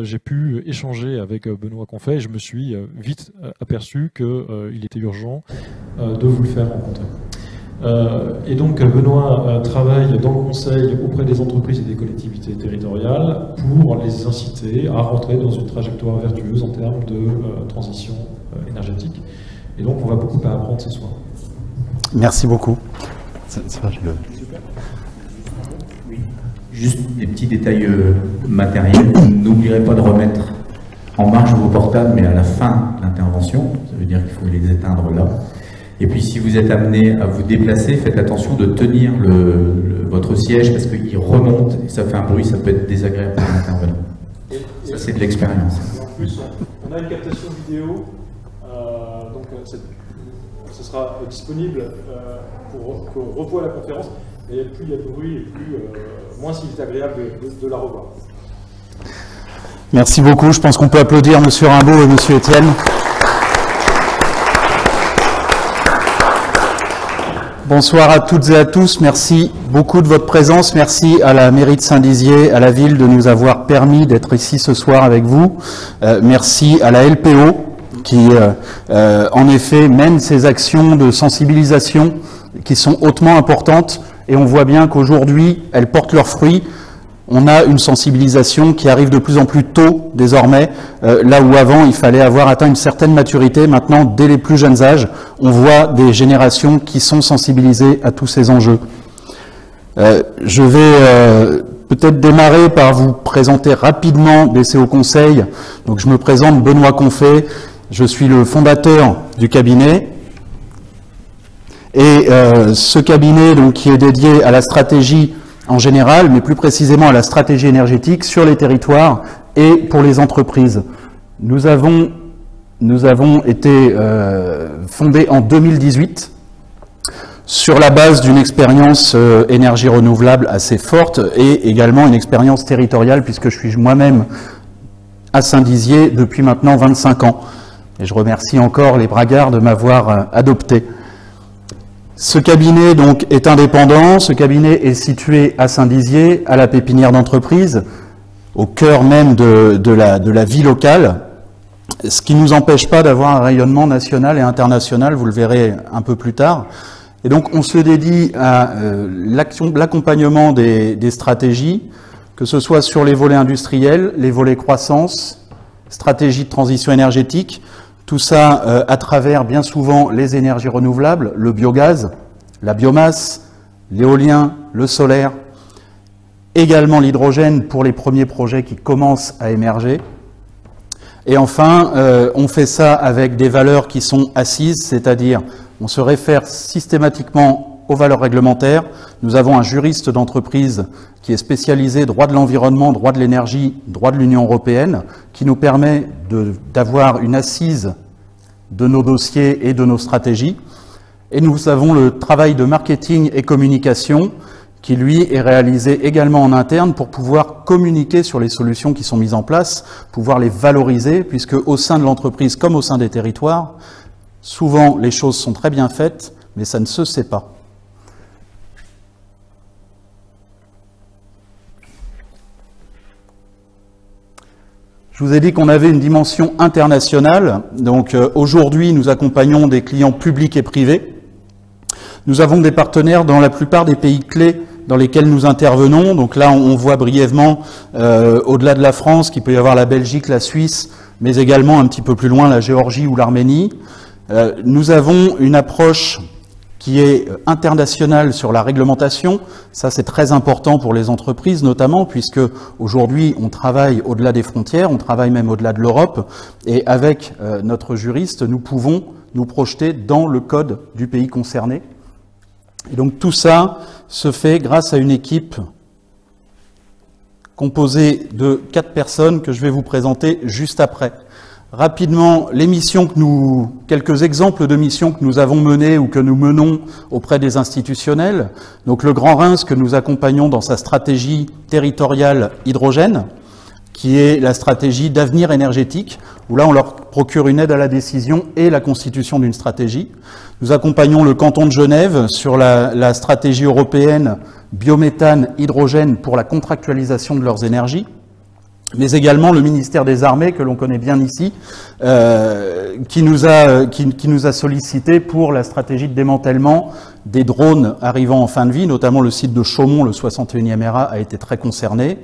J'ai pu échanger avec Benoît Confet et je me suis vite aperçu qu'il était urgent de vous le faire rencontrer. Et donc Benoît travaille dans le conseil auprès des entreprises et des collectivités territoriales pour les inciter à rentrer dans une trajectoire vertueuse en termes de transition énergétique. Et donc on va beaucoup à apprendre ce soir. Merci beaucoup. Juste des petits détails matériels. N'oublierez pas de remettre en marche vos portables, mais à la fin de l'intervention. Ça veut dire qu'il faut les éteindre là. Et puis si vous êtes amené à vous déplacer, faites attention de tenir votre siège parce qu'il remonte et ça fait un bruit, ça peut être désagréable pour l'intervenant. Ça c'est de l'expérience. En plus, on a une captation vidéo, donc ce sera disponible pour qu'on revoie la conférence. Et plus il y a de bruit, et moins il est agréable de la revoir. Merci beaucoup. Je pense qu'on peut applaudir M. Rimbaud et M. Etienne. Bonsoir à toutes et à tous. Merci beaucoup de votre présence. Merci à la mairie de Saint-Dizier, à la ville de nous avoir permis d'être ici ce soir avec vous. Merci à la LPO qui, en effet, mène ces actions de sensibilisation qui sont hautement importantes. Et on voit bien qu'aujourd'hui, elles portent leurs fruits. On a une sensibilisation qui arrive de plus en plus tôt, désormais, là où avant, il fallait avoir atteint une certaine maturité. Maintenant, dès les plus jeunes âges, on voit des générations qui sont sensibilisées à tous ces enjeux. Je vais peut-être démarrer par vous présenter rapidement BCO Conseil. Donc, je me présente Benoît Confet. Je suis le fondateur du cabinet. Et ce cabinet donc, qui est dédié à la stratégie en général, mais plus précisément à la stratégie énergétique sur les territoires et pour les entreprises. Nous avons été fondés en 2018 sur la base d'une expérience énergie renouvelable assez forte et également une expérience territoriale puisque je suis moi-même à Saint-Dizier depuis maintenant 25 ans. Et je remercie encore les Bragards de m'avoir adopté. Ce cabinet donc est indépendant, ce cabinet est situé à Saint-Dizier, à la pépinière d'entreprise, au cœur même de la vie locale, ce qui ne nous empêche pas d'avoir un rayonnement national et international, vous le verrez un peu plus tard. Et donc on se dédie à l'accompagnement des stratégies, que ce soit sur les volets industriels, les volets croissance, stratégie de transition énergétique, tout ça à travers bien souvent les énergies renouvelables, le biogaz, la biomasse, l'éolien, le solaire, également l'hydrogène pour les premiers projets qui commencent à émerger. Et enfin, on fait ça avec des valeurs qui sont assises, c'est-à-dire on se réfère systématiquement aux valeurs réglementaires. Nous avons un juriste d'entreprise qui est spécialisé droit de l'environnement, droit de l'énergie, droit de l'Union européenne, qui nous permet d'avoir une assise de nos dossiers et de nos stratégies. Et nous avons le travail de marketing et communication qui, lui, est réalisé également en interne pour pouvoir communiquer sur les solutions qui sont mises en place, pouvoir les valoriser, puisque au sein de l'entreprise comme au sein des territoires, souvent les choses sont très bien faites, mais ça ne se sait pas. Je vous ai dit qu'on avait une dimension internationale. Donc aujourd'hui, nous accompagnons des clients publics et privés. Nous avons des partenaires dans la plupart des pays clés dans lesquels nous intervenons. Donc là, on voit brièvement, au-delà de la France, qu'il peut y avoir la Belgique, la Suisse, mais également un petit peu plus loin, la Géorgie ou l'Arménie. Nous avons une approche qui est internationale sur la réglementation. Ça, c'est très important pour les entreprises, notamment, puisque aujourd'hui, on travaille au-delà des frontières, on travaille même au-delà de l'Europe, et avec notre juriste, nous pouvons nous projeter dans le code du pays concerné. Et donc tout ça se fait grâce à une équipe composée de 4 personnes que je vais vous présenter juste après. Rapidement, les missions quelques exemples de missions que nous avons menées ou que nous menons auprès des institutionnels. Donc le Grand Reims que nous accompagnons dans sa stratégie territoriale hydrogène, qui est la stratégie d'avenir énergétique, où là on leur procure une aide à la décision et la constitution d'une stratégie. Nous accompagnons le canton de Genève sur la stratégie européenne biométhane, hydrogène pour la contractualisation de leurs énergies. mais également le ministère des Armées, que l'on connaît bien ici, qui nous a sollicité pour la stratégie de démantèlement des drones arrivant en fin de vie, notamment le site de Chaumont, le 61e ERA, a été très concerné.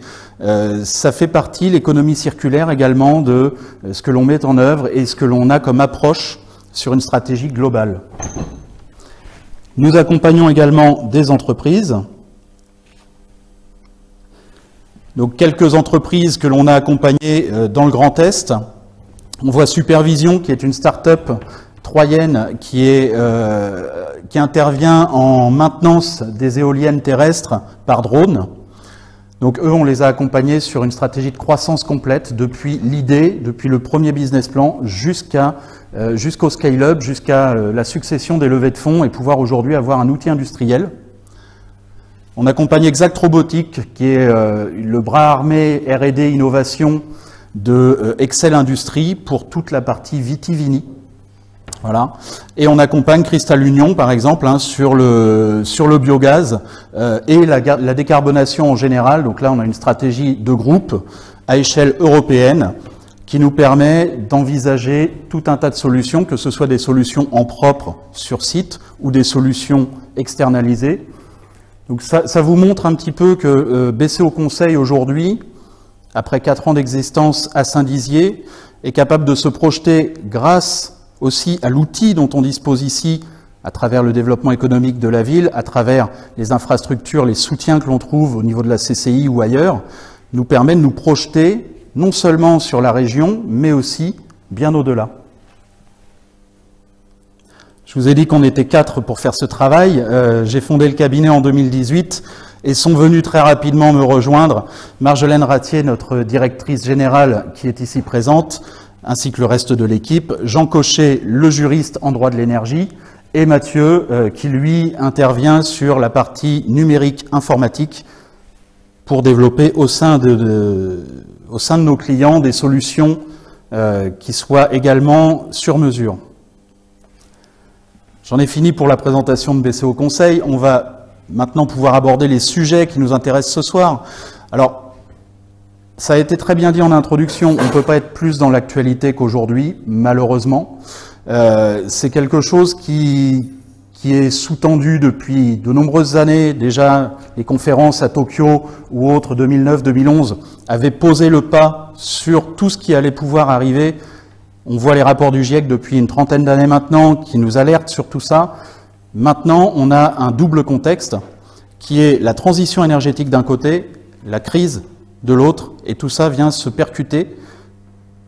Ça fait partie, l'économie circulaire également, de ce que l'on met en œuvre et ce que l'on a comme approche sur une stratégie globale. Nous accompagnons également des entreprises. Donc quelques entreprises que l'on a accompagnées dans le Grand Est. On voit Supervision, qui est une start-up troyenne qui intervient en maintenance des éoliennes terrestres par drone. Donc eux, on les a accompagnés sur une stratégie de croissance complète depuis l'idée, depuis le premier business plan jusqu'au scale-up, jusqu'à la succession des levées de fonds et pouvoir aujourd'hui avoir un outil industriel. On accompagne Exact Robotics, qui est le bras armé R&D Innovation de Excel Industries pour toute la partie vitivini. Voilà. Et on accompagne Cristal Union, par exemple, sur le biogaz et la décarbonation en général. Donc là, on a une stratégie de groupe à échelle européenne qui nous permet d'envisager tout un tas de solutions, que ce soit des solutions en propre sur site ou des solutions externalisées. Donc ça vous montre un petit peu que BCO Conseil aujourd'hui, après 4 ans d'existence à Saint-Dizier, est capable de se projeter grâce aussi à l'outil dont on dispose ici, à travers le développement économique de la ville, à travers les infrastructures, les soutiens que l'on trouve au niveau de la CCI ou ailleurs, nous permet de nous projeter non seulement sur la région, mais aussi bien au-delà. Je vous ai dit qu'on était 4 pour faire ce travail. J'ai fondé le cabinet en 2018 et sont venus très rapidement me rejoindre Marjolaine Ratier, notre directrice générale qui est ici présente, ainsi que le reste de l'équipe, Jean Cochet, le juriste en droit de l'énergie, et Mathieu, qui lui intervient sur la partie numérique informatique pour développer au sein de nos clients des solutions qui soient également sur mesure. J'en ai fini pour la présentation de BCO Conseil. On va maintenant pouvoir aborder les sujets qui nous intéressent ce soir. Alors, ça a été très bien dit en introduction, on ne peut pas être plus dans l'actualité qu'aujourd'hui, malheureusement. C'est quelque chose qui est sous-tendu depuis de nombreuses années. Déjà, les conférences à Tokyo ou autres 2009-2011 avaient posé le pas sur tout ce qui allait pouvoir arriver. On voit les rapports du GIEC depuis une trentaine d'années maintenant qui nous alertent sur tout ça. Maintenant, on a un double contexte qui est la transition énergétique d'un côté, la crise de l'autre, et tout ça vient se percuter.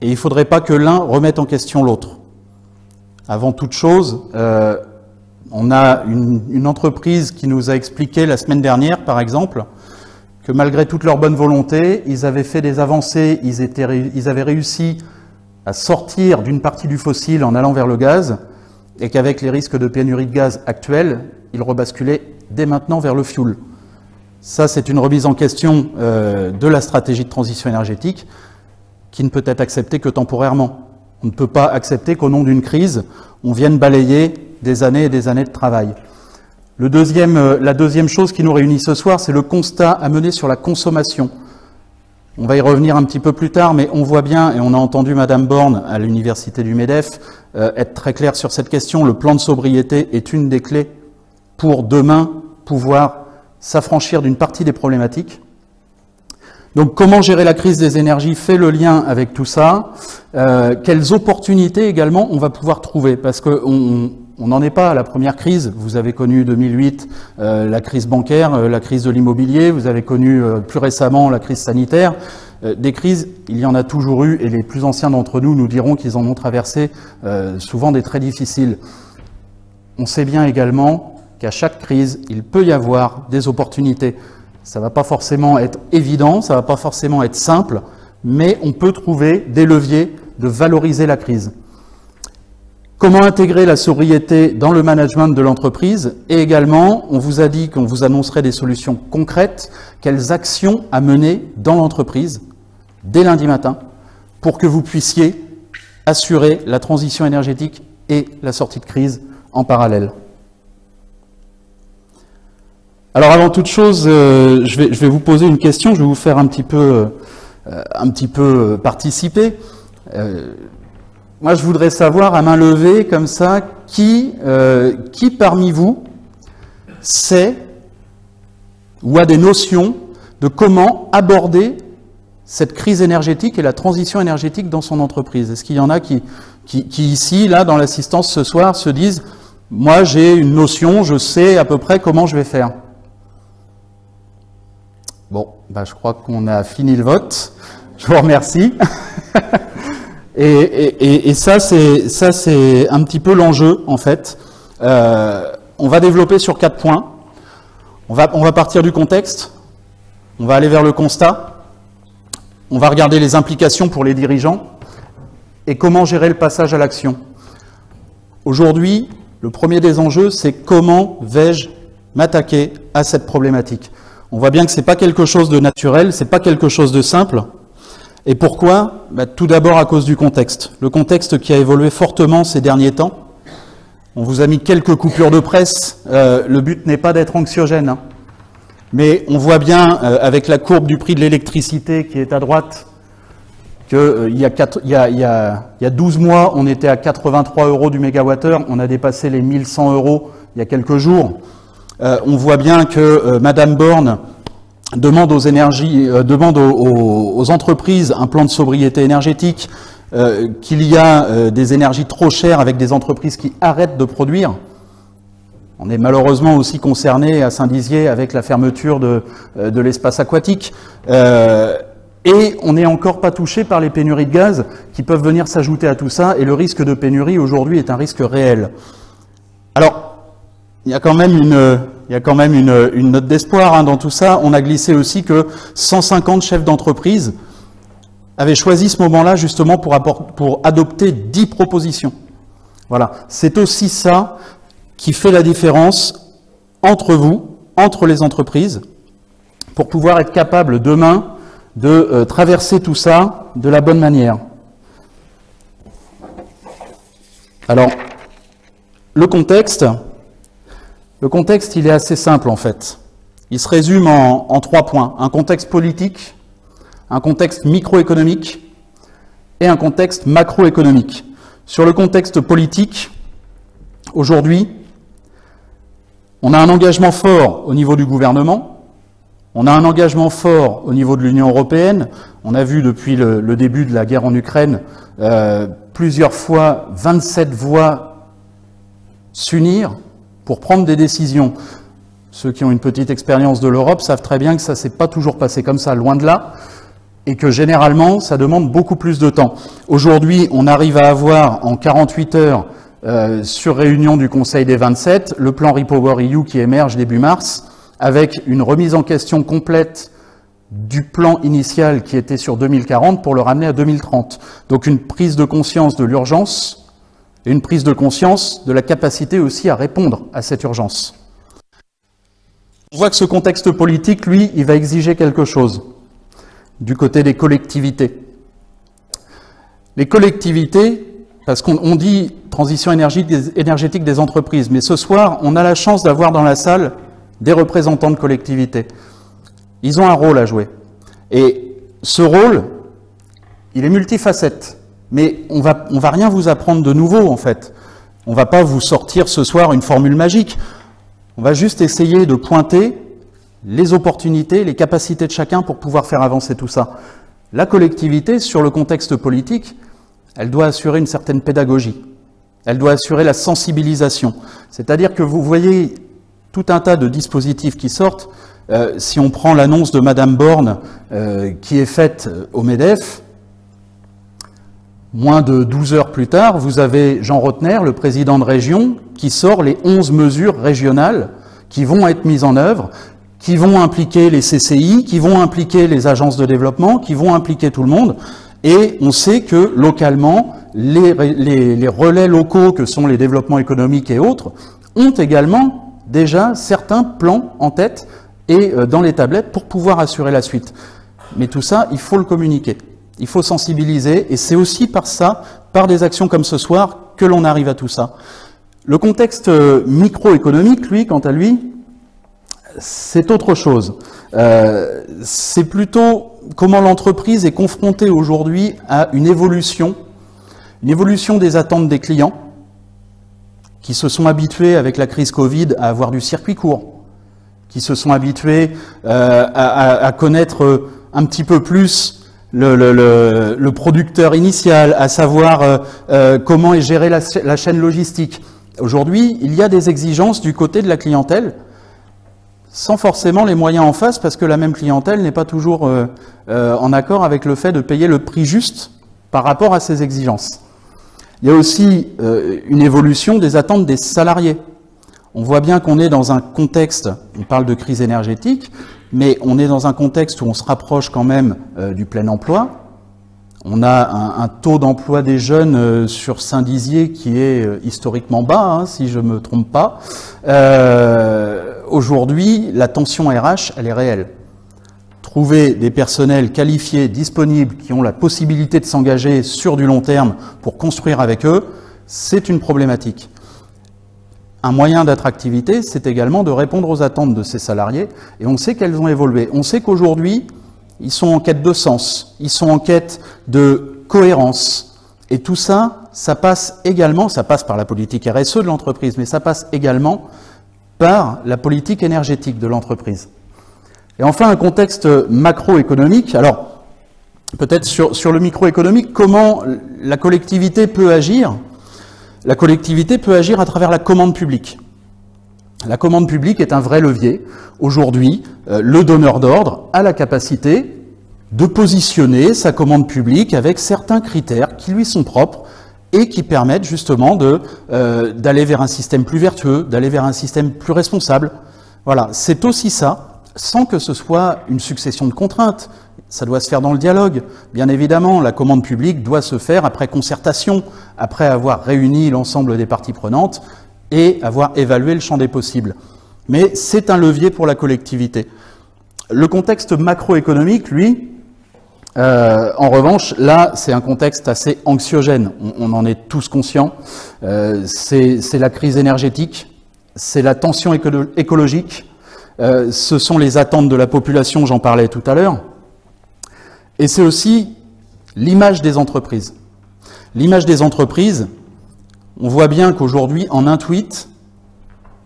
Et il ne faudrait pas que l'un remette en question l'autre. Avant toute chose, on a une entreprise qui nous a expliqué la semaine dernière, par exemple, que malgré toute leur bonne volonté, ils avaient fait des avancées, ils avaient réussi à sortir d'une partie du fossile en allant vers le gaz, et qu'avec les risques de pénurie de gaz actuels, ils rebasculaient dès maintenant vers le fioul. Ça, c'est une remise en question de la stratégie de transition énergétique qui ne peut être acceptée que temporairement. On ne peut pas accepter qu'au nom d'une crise, on vienne balayer des années et des années de travail. La deuxième chose qui nous réunit ce soir, c'est le constat à mener sur la consommation. On va y revenir un petit peu plus tard, mais on voit bien, et on a entendu Madame Borne à l'université du MEDEF être très claire sur cette question. Le plan de sobriété est une des clés pour demain pouvoir s'affranchir d'une partie des problématiques. Donc comment gérer la crise des énergies fait le lien avec tout ça. Quelles opportunités également on va pouvoir trouver, parce qu'on n'en est pas à la première crise. Vous avez connu 2008 la crise bancaire, la crise de l'immobilier, vous avez connu plus récemment la crise sanitaire. Des crises, il y en a toujours eu, et les plus anciens d'entre nous nous diront qu'ils en ont traversé souvent des très difficiles. On sait bien également qu'à chaque crise, il peut y avoir des opportunités. Ça ne va pas forcément être évident, ça ne va pas forcément être simple, mais on peut trouver des leviers de valoriser la crise. Comment intégrer la sobriété dans le management de l'entreprise? Et également, on vous a dit qu'on vous annoncerait des solutions concrètes, quelles actions à mener dans l'entreprise dès lundi matin pour que vous puissiez assurer la transition énergétique et la sortie de crise en parallèle. Alors avant toute chose, je vais vous poser une question, je vais vous faire un petit peu un petit peu participer. Moi, je voudrais savoir, à main levée, comme ça, qui parmi vous sait ou a des notions de comment aborder cette crise énergétique et la transition énergétique dans son entreprise. Est-ce qu'il y en a qui ici, là, dans l'assistance ce soir, se disent « Moi, j'ai une notion, je sais à peu près comment je vais faire ». Bon, bah, je crois qu'on a fini le vote. Je vous remercie. et ça, c'est un petit peu l'enjeu, en fait. On va développer sur 4 points. On va partir du contexte. On va aller vers le constat. On va regarder les implications pour les dirigeants et comment gérer le passage à l'action. Aujourd'hui, le premier des enjeux, c'est comment vais-je m'attaquer à cette problématique. On voit bien que ce n'est pas quelque chose de naturel, ce n'est pas quelque chose de simple. Et pourquoi ? Tout d'abord à cause du contexte. Le contexte qui a évolué fortement ces derniers temps. On vous a mis quelques coupures de presse. Le but n'est pas d'être anxiogène, hein. Mais on voit bien, avec la courbe du prix de l'électricité qui est à droite, qu'il y a 12 mois, on était à 83 € du mégawattheure, on a dépassé les 1100 € il y a quelques jours. On voit bien que Madame Borne demande aux entreprises un plan de sobriété énergétique, qu'il y a des énergies trop chères avec des entreprises qui arrêtent de produire. On est malheureusement aussi concerné à Saint-Dizier avec la fermeture de l'espace aquatique. Et on n'est encore pas touché par les pénuries de gaz qui peuvent venir s'ajouter à tout ça. Et le risque de pénurie aujourd'hui est un risque réel. Alors, il y a quand même une note d'espoir, hein, dans tout ça. On a glissé aussi que 150 chefs d'entreprise avaient choisi ce moment-là justement pour adopter 10 propositions. Voilà, c'est aussi ça qui fait la différence entre vous, entre les entreprises, pour pouvoir être capable demain de traverser tout ça de la bonne manière. Alors, le contexte, il est assez simple en fait. Il se résume en 3 points. Un contexte politique, un contexte microéconomique et un contexte macroéconomique. Sur le contexte politique, aujourd'hui, on a un engagement fort au niveau du gouvernement, on a un engagement fort au niveau de l'Union européenne. On a vu depuis le début de la guerre en Ukraine plusieurs fois 27 voix s'unir pour prendre des décisions. Ceux qui ont une petite expérience de l'Europe savent très bien que ça ne s'est pas toujours passé comme ça, loin de là, et que généralement ça demande beaucoup plus de temps. Aujourd'hui, on arrive à avoir en 48 heures sur réunion du Conseil des 27, le plan REPowerEU qui émerge début mars, avec une remise en question complète du plan initial qui était sur 2040 pour le ramener à 2030. Donc une prise de conscience de l'urgence et une prise de conscience de la capacité aussi à répondre à cette urgence. On voit que ce contexte politique, lui, il va exiger quelque chose du côté des collectivités. Les collectivités, parce qu'on dit transition énergétique des entreprises, mais ce soir, on a la chance d'avoir dans la salle des représentants de collectivités. Ils ont un rôle à jouer. Et ce rôle, il est multifacette. Mais on va rien vous apprendre de nouveau, en fait. On ne va pas vous sortir ce soir une formule magique. On va juste essayer de pointer les opportunités, les capacités de chacun pour pouvoir faire avancer tout ça. La collectivité, sur le contexte politique, elle doit assurer une certaine pédagogie. Elle doit assurer la sensibilisation. C'est-à-dire que vous voyez tout un tas de dispositifs qui sortent. Si on prend l'annonce de Madame Borne qui est faite au MEDEF, moins de 12 heures plus tard, vous avez Jean Rotner, le président de région, qui sort les 11 mesures régionales qui vont être mises en œuvre, qui vont impliquer les CCI, qui vont impliquer les agences de développement, qui vont impliquer tout le monde. Et on sait que localement, les relais locaux que sont les développements économiques et autres ont également déjà certains plans en tête et dans les tablettes pour pouvoir assurer la suite. Mais tout ça, il faut le communiquer, il faut sensibiliser, et c'est aussi par ça, par des actions comme ce soir, que l'on arrive à tout ça. Le contexte microéconomique, lui, quant à lui, c'est autre chose. C'est plutôt comment l'entreprise est confrontée aujourd'hui à une évolution des attentes des clients qui se sont habitués avec la crise Covid à avoir du circuit court, qui se sont habitués à connaître un petit peu plus le producteur initial, à savoir comment est gérée la chaîne logistique. Aujourd'hui, il y a des exigences du côté de la clientèle, sans forcément les moyens en face, parce que la même clientèle n'est pas toujours en accord avec le fait de payer le prix juste par rapport à ces exigences. Il y a aussi une évolution des attentes des salariés. On voit bien qu'on est dans un contexte, on parle de crise énergétique, mais on est dans un contexte où on se rapproche quand même du plein emploi. On a un taux d'emploi des jeunes sur Saint-Dizier qui est historiquement bas, hein, si je ne me trompe pas. Aujourd'hui, la tension RH, elle est réelle. Trouver des personnels qualifiés, disponibles, qui ont la possibilité de s'engager sur du long terme pour construire avec eux, c'est une problématique. Un moyen d'attractivité, c'est également de répondre aux attentes de ces salariés, et on sait qu'elles ont évolué. On sait qu'aujourd'hui, ils sont en quête de sens, ils sont en quête de cohérence, et tout ça, ça passe également, ça passe par la politique RSE de l'entreprise, mais ça passe également par la politique énergétique de l'entreprise. Et enfin, un contexte macroéconomique. Alors, peut-être sur le microéconomique, comment la collectivité peut agir? La collectivité peut agir à travers la commande publique. La commande publique est un vrai levier. Aujourd'hui, le donneur d'ordre a la capacité de positionner sa commande publique avec certains critères qui lui sont propres et qui permettent justement d'aller vers un système plus vertueux, d'aller vers un système plus responsable. Voilà, c'est aussi ça, sans que ce soit une succession de contraintes. Ça doit se faire dans le dialogue. Bien évidemment, la commande publique doit se faire après concertation, après avoir réuni l'ensemble des parties prenantes et avoir évalué le champ des possibles. Mais c'est un levier pour la collectivité. Le contexte macroéconomique, lui, en revanche, là, c'est un contexte assez anxiogène. On en est tous conscients. C'est la crise énergétique, c'est la tension écologique, ce sont les attentes de la population, j'en parlais tout à l'heure. Et c'est aussi l'image des entreprises. L'image des entreprises, on voit bien qu'aujourd'hui, en un tweet,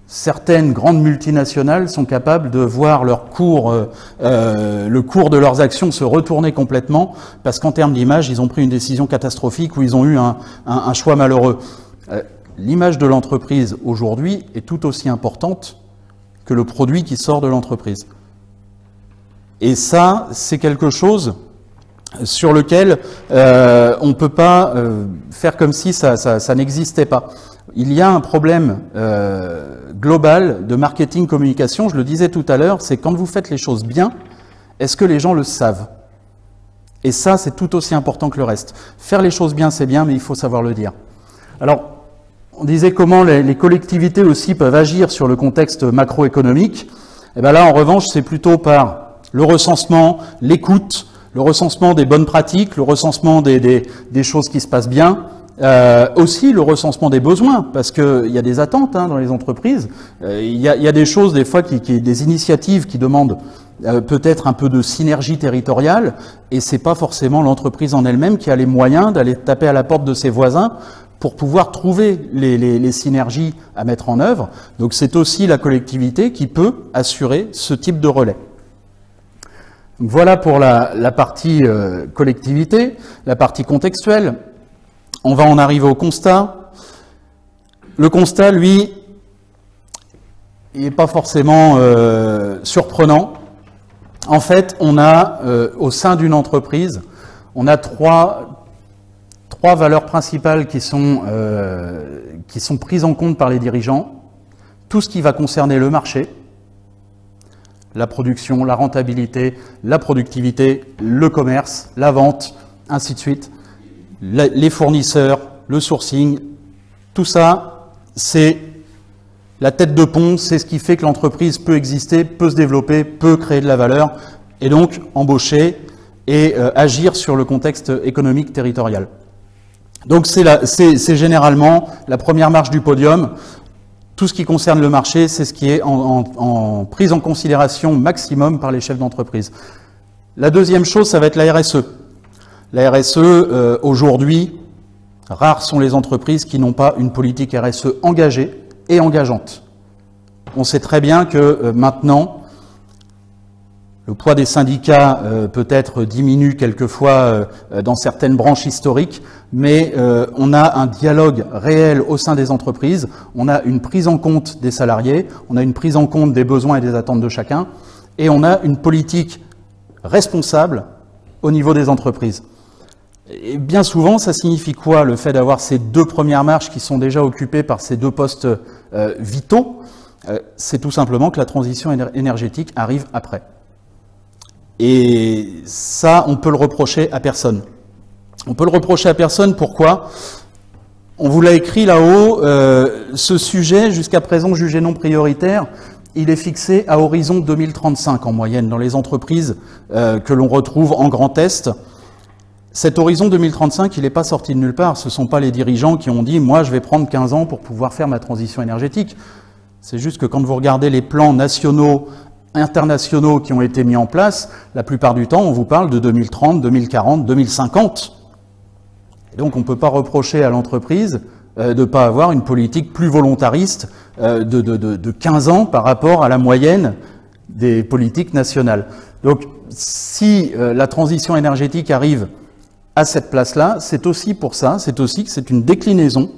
certaines grandes multinationales sont capables de voir leur cours, le cours de leurs actions se retourner complètement, parce qu'en termes d'image, ils ont pris une décision catastrophique ou ils ont eu un choix malheureux. L'image de l'entreprise aujourd'hui est tout aussi importante que le produit qui sort de l'entreprise. Et ça, c'est quelque chose sur lequel on ne peut pas faire comme si ça n'existait pas. Il y a un problème global de marketing-communication, je le disais tout à l'heure, c'est quand vous faites les choses bien, est-ce que les gens le savent? Et ça, c'est tout aussi important que le reste. Faire les choses bien, c'est bien, mais il faut savoir le dire. Alors, on disait comment les collectivités aussi peuvent agir sur le contexte macroéconomique. Et bien là, en revanche, c'est plutôt par le recensement, l'écoute, le recensement des bonnes pratiques, le recensement des choses qui se passent bien, aussi le recensement des besoins, parce qu'il y a des attentes dans les entreprises. Il y a des choses, des fois, des initiatives qui demandent peut-être un peu de synergie territoriale, et c'est pas forcément l'entreprise en elle-même qui a les moyens d'aller taper à la porte de ses voisins pour pouvoir trouver les synergies à mettre en œuvre. Donc c'est aussi la collectivité qui peut assurer ce type de relais. Donc voilà pour la partie collectivité, la partie contextuelle. On va en arriver au constat. Le constat, lui, il n'est pas forcément surprenant. En fait, on a, au sein d'une entreprise, on a trois valeurs principales qui sont prises en compte par les dirigeants. Tout ce qui va concerner le marché, la production, la rentabilité, la productivité, le commerce, la vente, ainsi de suite, les fournisseurs, le sourcing, tout ça, c'est la tête de pont, c'est ce qui fait que l'entreprise peut exister, peut se développer, peut créer de la valeur, et donc embaucher et agir sur le contexte économique territorial. Donc c'est généralement la première marche du podium. Tout ce qui concerne le marché, c'est ce qui est en prise en considération maximum par les chefs d'entreprise. La deuxième chose, ça va être la RSE. La RSE, aujourd'hui, rares sont les entreprises qui n'ont pas une politique RSE engagée et engageante. On sait très bien que maintenant, le poids des syndicats peut-être diminue quelquefois dans certaines branches historiques, mais on a un dialogue réel au sein des entreprises, on a une prise en compte des salariés, on a une prise en compte des besoins et des attentes de chacun, et on a une politique responsable au niveau des entreprises. Et bien souvent, ça signifie quoi, le fait d'avoir ces deux premières marches qui sont déjà occupées par ces deux postes vitaux? C'est tout simplement que la transition énergétique arrive après. Et ça, on peut le reprocher à personne. On peut le reprocher à personne, pourquoi? On vous l'a écrit là-haut, ce sujet, jusqu'à présent jugé non prioritaire, il est fixé à horizon 2035 en moyenne dans les entreprises que l'on retrouve en Grand Est. Cet horizon 2035, il n'est pas sorti de nulle part. Ce ne sont pas les dirigeants qui ont dit « moi, je vais prendre 15 ans pour pouvoir faire ma transition énergétique ». C'est juste que quand vous regardez les plans nationaux, internationaux qui ont été mis en place, la plupart du temps, on vous parle de 2030, 2040, 2050. Et donc, on ne peut pas reprocher à l'entreprise de ne pas avoir une politique plus volontariste de 15 ans par rapport à la moyenne des politiques nationales. Donc, si la transition énergétique arrive à cette place-là, c'est aussi pour ça, c'est aussi que c'est une déclinaison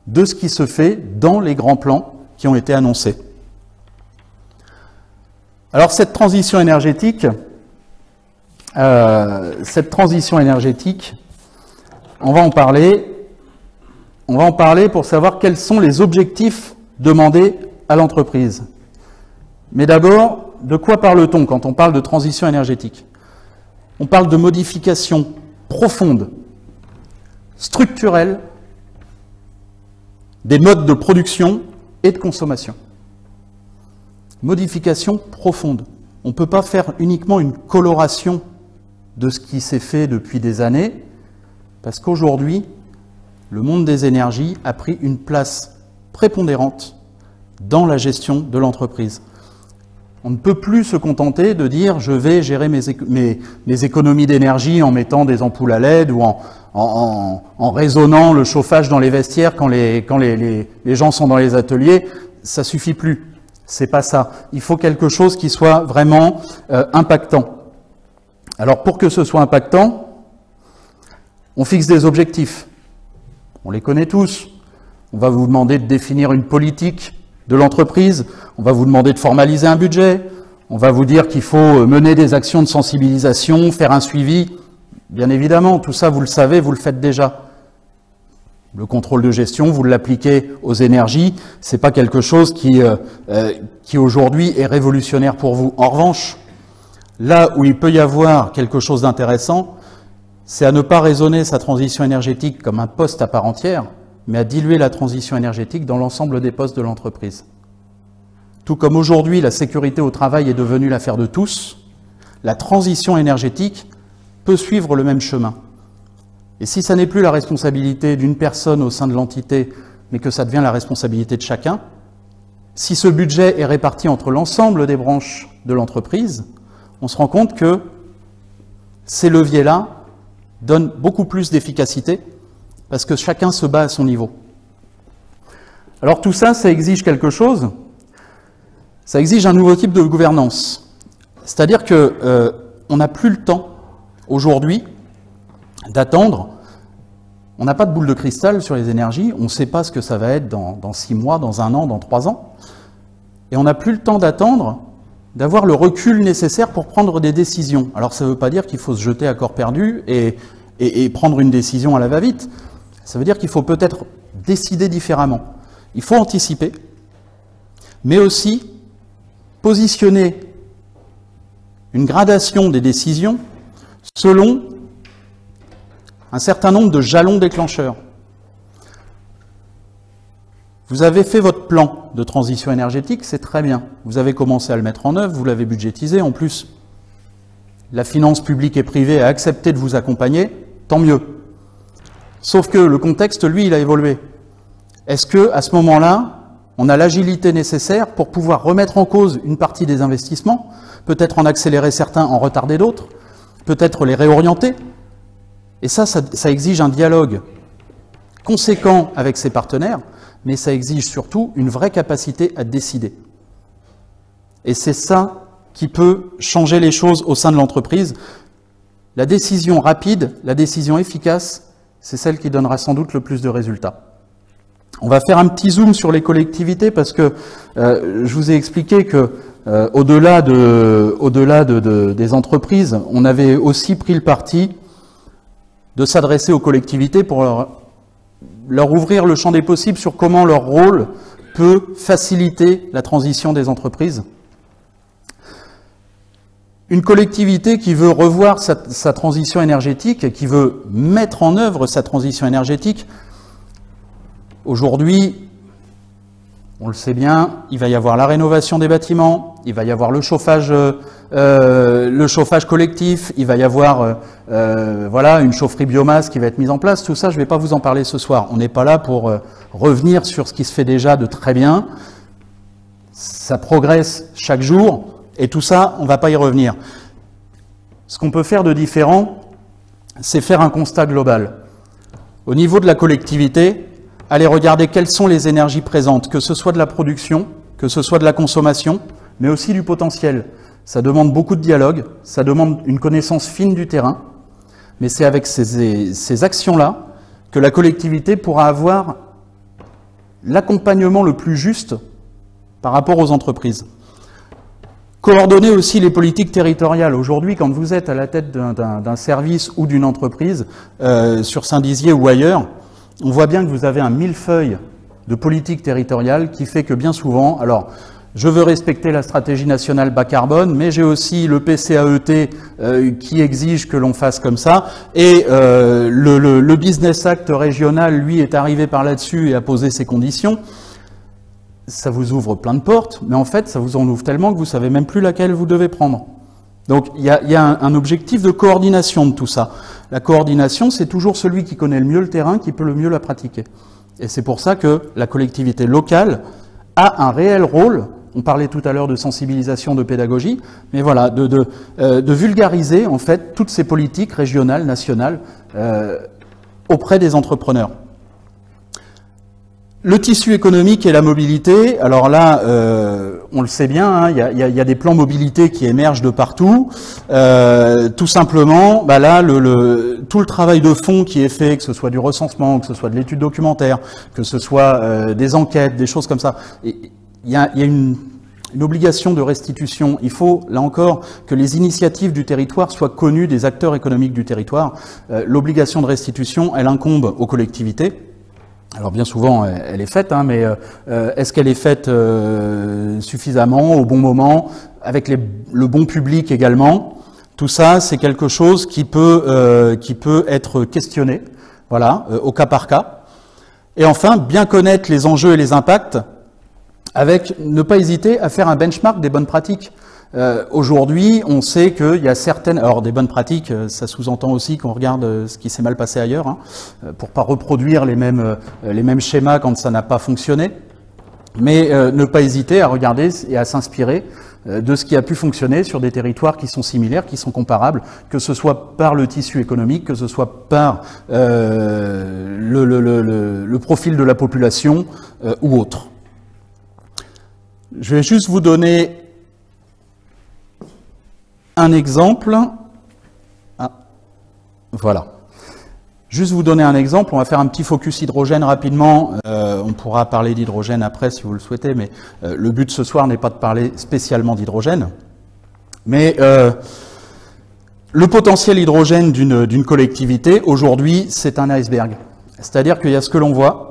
de ce qui se fait dans les grands plans qui ont été annoncés. Alors cette transition énergétique, on va en parler pour savoir quels sont les objectifs demandés à l'entreprise. Mais d'abord, de quoi parle-t-on quand on parle de transition énergétique? On parle de modification profonde, structurelle, des modes de production et de consommation. Modification profonde. On ne peut pas faire uniquement une coloration de ce qui s'est fait depuis des années, parce qu'aujourd'hui, le monde des énergies a pris une place prépondérante dans la gestion de l'entreprise. On ne peut plus se contenter de dire « je vais gérer mes économies d'énergie en mettant des ampoules à LED ou en raisonnant le chauffage dans les vestiaires quand les gens sont dans les ateliers ». Ça suffit plus. C'est pas ça. Il faut quelque chose qui soit vraiment impactant. Alors pour que ce soit impactant, on fixe des objectifs. On les connaît tous. On va vous demander de définir une politique de l'entreprise, on va vous demander de formaliser un budget, on va vous dire qu'il faut mener des actions de sensibilisation, faire un suivi. Bien évidemment, tout ça, vous le savez, vous le faites déjà. Le contrôle de gestion, vous l'appliquez aux énergies, c'est pas quelque chose qui aujourd'hui est révolutionnaire pour vous. En revanche, là où il peut y avoir quelque chose d'intéressant, c'est à ne pas raisonner sa transition énergétique comme un poste à part entière, mais à diluer la transition énergétique dans l'ensemble des postes de l'entreprise. Tout comme aujourd'hui, la sécurité au travail est devenue l'affaire de tous, la transition énergétique peut suivre le même chemin. Et si ça n'est plus la responsabilité d'une personne au sein de l'entité, mais que ça devient la responsabilité de chacun, si ce budget est réparti entre l'ensemble des branches de l'entreprise, on se rend compte que ces leviers-là donnent beaucoup plus d'efficacité parce que chacun se bat à son niveau. Alors tout ça, ça exige quelque chose, ça exige un nouveau type de gouvernance. C'est-à-dire que on n'a plus le temps, aujourd'hui, d'attendre. On n'a pas de boule de cristal sur les énergies, on ne sait pas ce que ça va être dans 6 mois, dans 1 an, dans 3 ans. Et on n'a plus le temps d'attendre, d'avoir le recul nécessaire pour prendre des décisions. Alors ça ne veut pas dire qu'il faut se jeter à corps perdu et prendre une décision à la va-vite. Ça veut dire qu'il faut peut-être décider différemment. Il faut anticiper, mais aussi positionner une gradation des décisions selon un certain nombre de jalons déclencheurs. Vous avez fait votre plan de transition énergétique, c'est très bien. Vous avez commencé à le mettre en œuvre, vous l'avez budgétisé. En plus, la finance publique et privée a accepté de vous accompagner, tant mieux. Sauf que le contexte, lui, il a évolué. Est-ce que, à ce moment-là, on a l'agilité nécessaire pour pouvoir remettre en cause une partie des investissements, peut-être en accélérer certains, en retarder d'autres, peut-être les réorienter. Et ça exige un dialogue conséquent avec ses partenaires, mais ça exige surtout une vraie capacité à décider. Et c'est ça qui peut changer les choses au sein de l'entreprise. La décision rapide, la décision efficace, c'est celle qui donnera sans doute le plus de résultats. On va faire un petit zoom sur les collectivités parce que je vous ai expliqué que au-delà des entreprises, on avait aussi pris le parti de s'adresser aux collectivités pour leur ouvrir le champ des possibles sur comment leur rôle peut faciliter la transition des entreprises. Une collectivité qui veut revoir sa transition énergétique, qui veut mettre en œuvre sa transition énergétique, aujourd'hui, on le sait bien, il va y avoir la rénovation des bâtiments, il va y avoir le chauffage collectif, il va y avoir voilà, une chaufferie biomasse qui va être mise en place. Tout ça, je ne vais pas vous en parler ce soir. On n'est pas là pour revenir sur ce qui se fait déjà de très bien. Ça progresse chaque jour. Et tout ça, on ne va pas y revenir. Ce qu'on peut faire de différent, c'est faire un constat global. Au niveau de la collectivité, allez regarder quelles sont les énergies présentes, que ce soit de la production, que ce soit de la consommation, mais aussi du potentiel. Ça demande beaucoup de dialogue, ça demande une connaissance fine du terrain, mais c'est avec ces actions-là que la collectivité pourra avoir l'accompagnement le plus juste par rapport aux entreprises. Coordonner aussi les politiques territoriales. Aujourd'hui, quand vous êtes à la tête d'un service ou d'une entreprise, sur Saint-Dizier ou ailleurs, on voit bien que vous avez un millefeuille de politique territoriale qui fait que bien souvent, alors je veux respecter la stratégie nationale bas carbone, mais j'ai aussi le PCAET qui exige que l'on fasse comme ça, et le Business Act régional, lui, est arrivé par là-dessus et a posé ses conditions. Ça vous ouvre plein de portes, mais en fait, ça vous en ouvre tellement que vous ne savez même plus laquelle vous devez prendre. Donc, il y a un objectif de coordination de tout ça. La coordination, c'est toujours celui qui connaît le mieux le terrain, qui peut le mieux la pratiquer. Et c'est pour ça que la collectivité locale a un réel rôle. On parlait tout à l'heure de sensibilisation, de pédagogie, mais voilà, de vulgariser, en fait, toutes ces politiques régionales, nationales, auprès des entrepreneurs. Le tissu économique et la mobilité, alors là, on le sait bien, hein, il y a des plans mobilité qui émergent de partout. Tout simplement, bah là, tout le travail de fond qui est fait, que ce soit du recensement, que ce soit de l'étude documentaire, que ce soit des enquêtes, des choses comme ça, il y a une obligation de restitution. Il faut, là encore, que les initiatives du territoire soient connues des acteurs économiques du territoire. L'obligation de restitution, elle incombe aux collectivités. Alors bien souvent, elle est faite, hein, mais est-ce qu'elle est faite suffisamment, au bon moment, avec le bon public également? Tout ça, c'est quelque chose qui peut être questionné, voilà, au cas par cas. Et enfin, bien connaître les enjeux et les impacts, avec ne pas hésiter à faire un benchmark des bonnes pratiques. Aujourd'hui, on sait qu'il y a certaines... Alors, des bonnes pratiques, ça sous-entend aussi qu'on regarde ce qui s'est mal passé ailleurs, hein, pour pas reproduire les mêmes schémas quand ça n'a pas fonctionné. Mais ne pas hésiter à regarder et à s'inspirer de ce qui a pu fonctionner sur des territoires qui sont similaires, qui sont comparables, que ce soit par le tissu économique, que ce soit par le profil de la population ou autre. Je vais juste vous donner un exemple. Ah, voilà. Juste vous donner un exemple, on va faire un petit focus hydrogène rapidement. On pourra parler d'hydrogène après si vous le souhaitez, mais le but ce soir n'est pas de parler spécialement d'hydrogène. Mais le potentiel hydrogène d'une collectivité, aujourd'hui, c'est un iceberg. C'est-à-dire qu'il y a ce que l'on voit.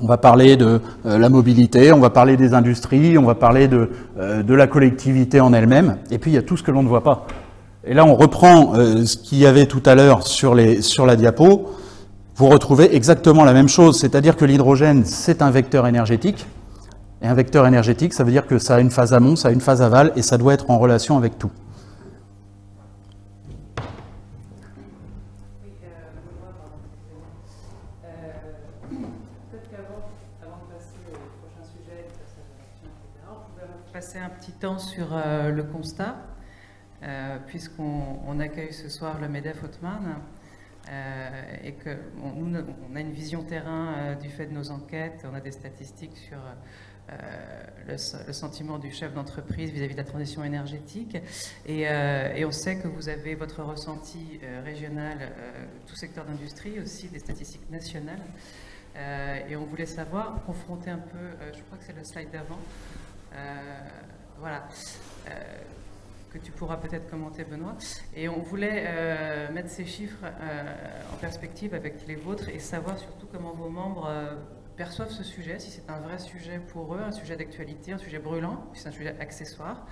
On va parler de la mobilité, on va parler des industries, on va parler de la collectivité en elle-même, et puis il y a tout ce que l'on ne voit pas. Et là, on reprend ce qu'il y avait tout à l'heure sur la diapo. Vous retrouvez exactement la même chose, c'est-à-dire que l'hydrogène, c'est un vecteur énergétique. Et un vecteur énergétique, ça veut dire que ça a une phase amont, ça a une phase aval, et ça doit être en relation avec tout. Peut-être qu'avant de passer au prochain sujet, passer un petit temps sur le constat, puisqu'on accueille ce soir le MEDEF Haute-Marne, et que nous, on a une vision terrain du fait de nos enquêtes, on a des statistiques sur le sentiment du chef d'entreprise vis-à-vis de la transition énergétique, et on sait que vous avez votre ressenti régional, tout secteur d'industrie, aussi des statistiques nationales, et on voulait savoir, confronter un peu, je crois que c'est le slide d'avant, voilà, que tu pourras peut-être commenter, Benoît. Et on voulait mettre ces chiffres en perspective avec les vôtres et savoir surtout comment vos membres perçoivent ce sujet, si c'est un vrai sujet pour eux, un sujet d'actualité, un sujet brûlant, si c'est un sujet accessoire,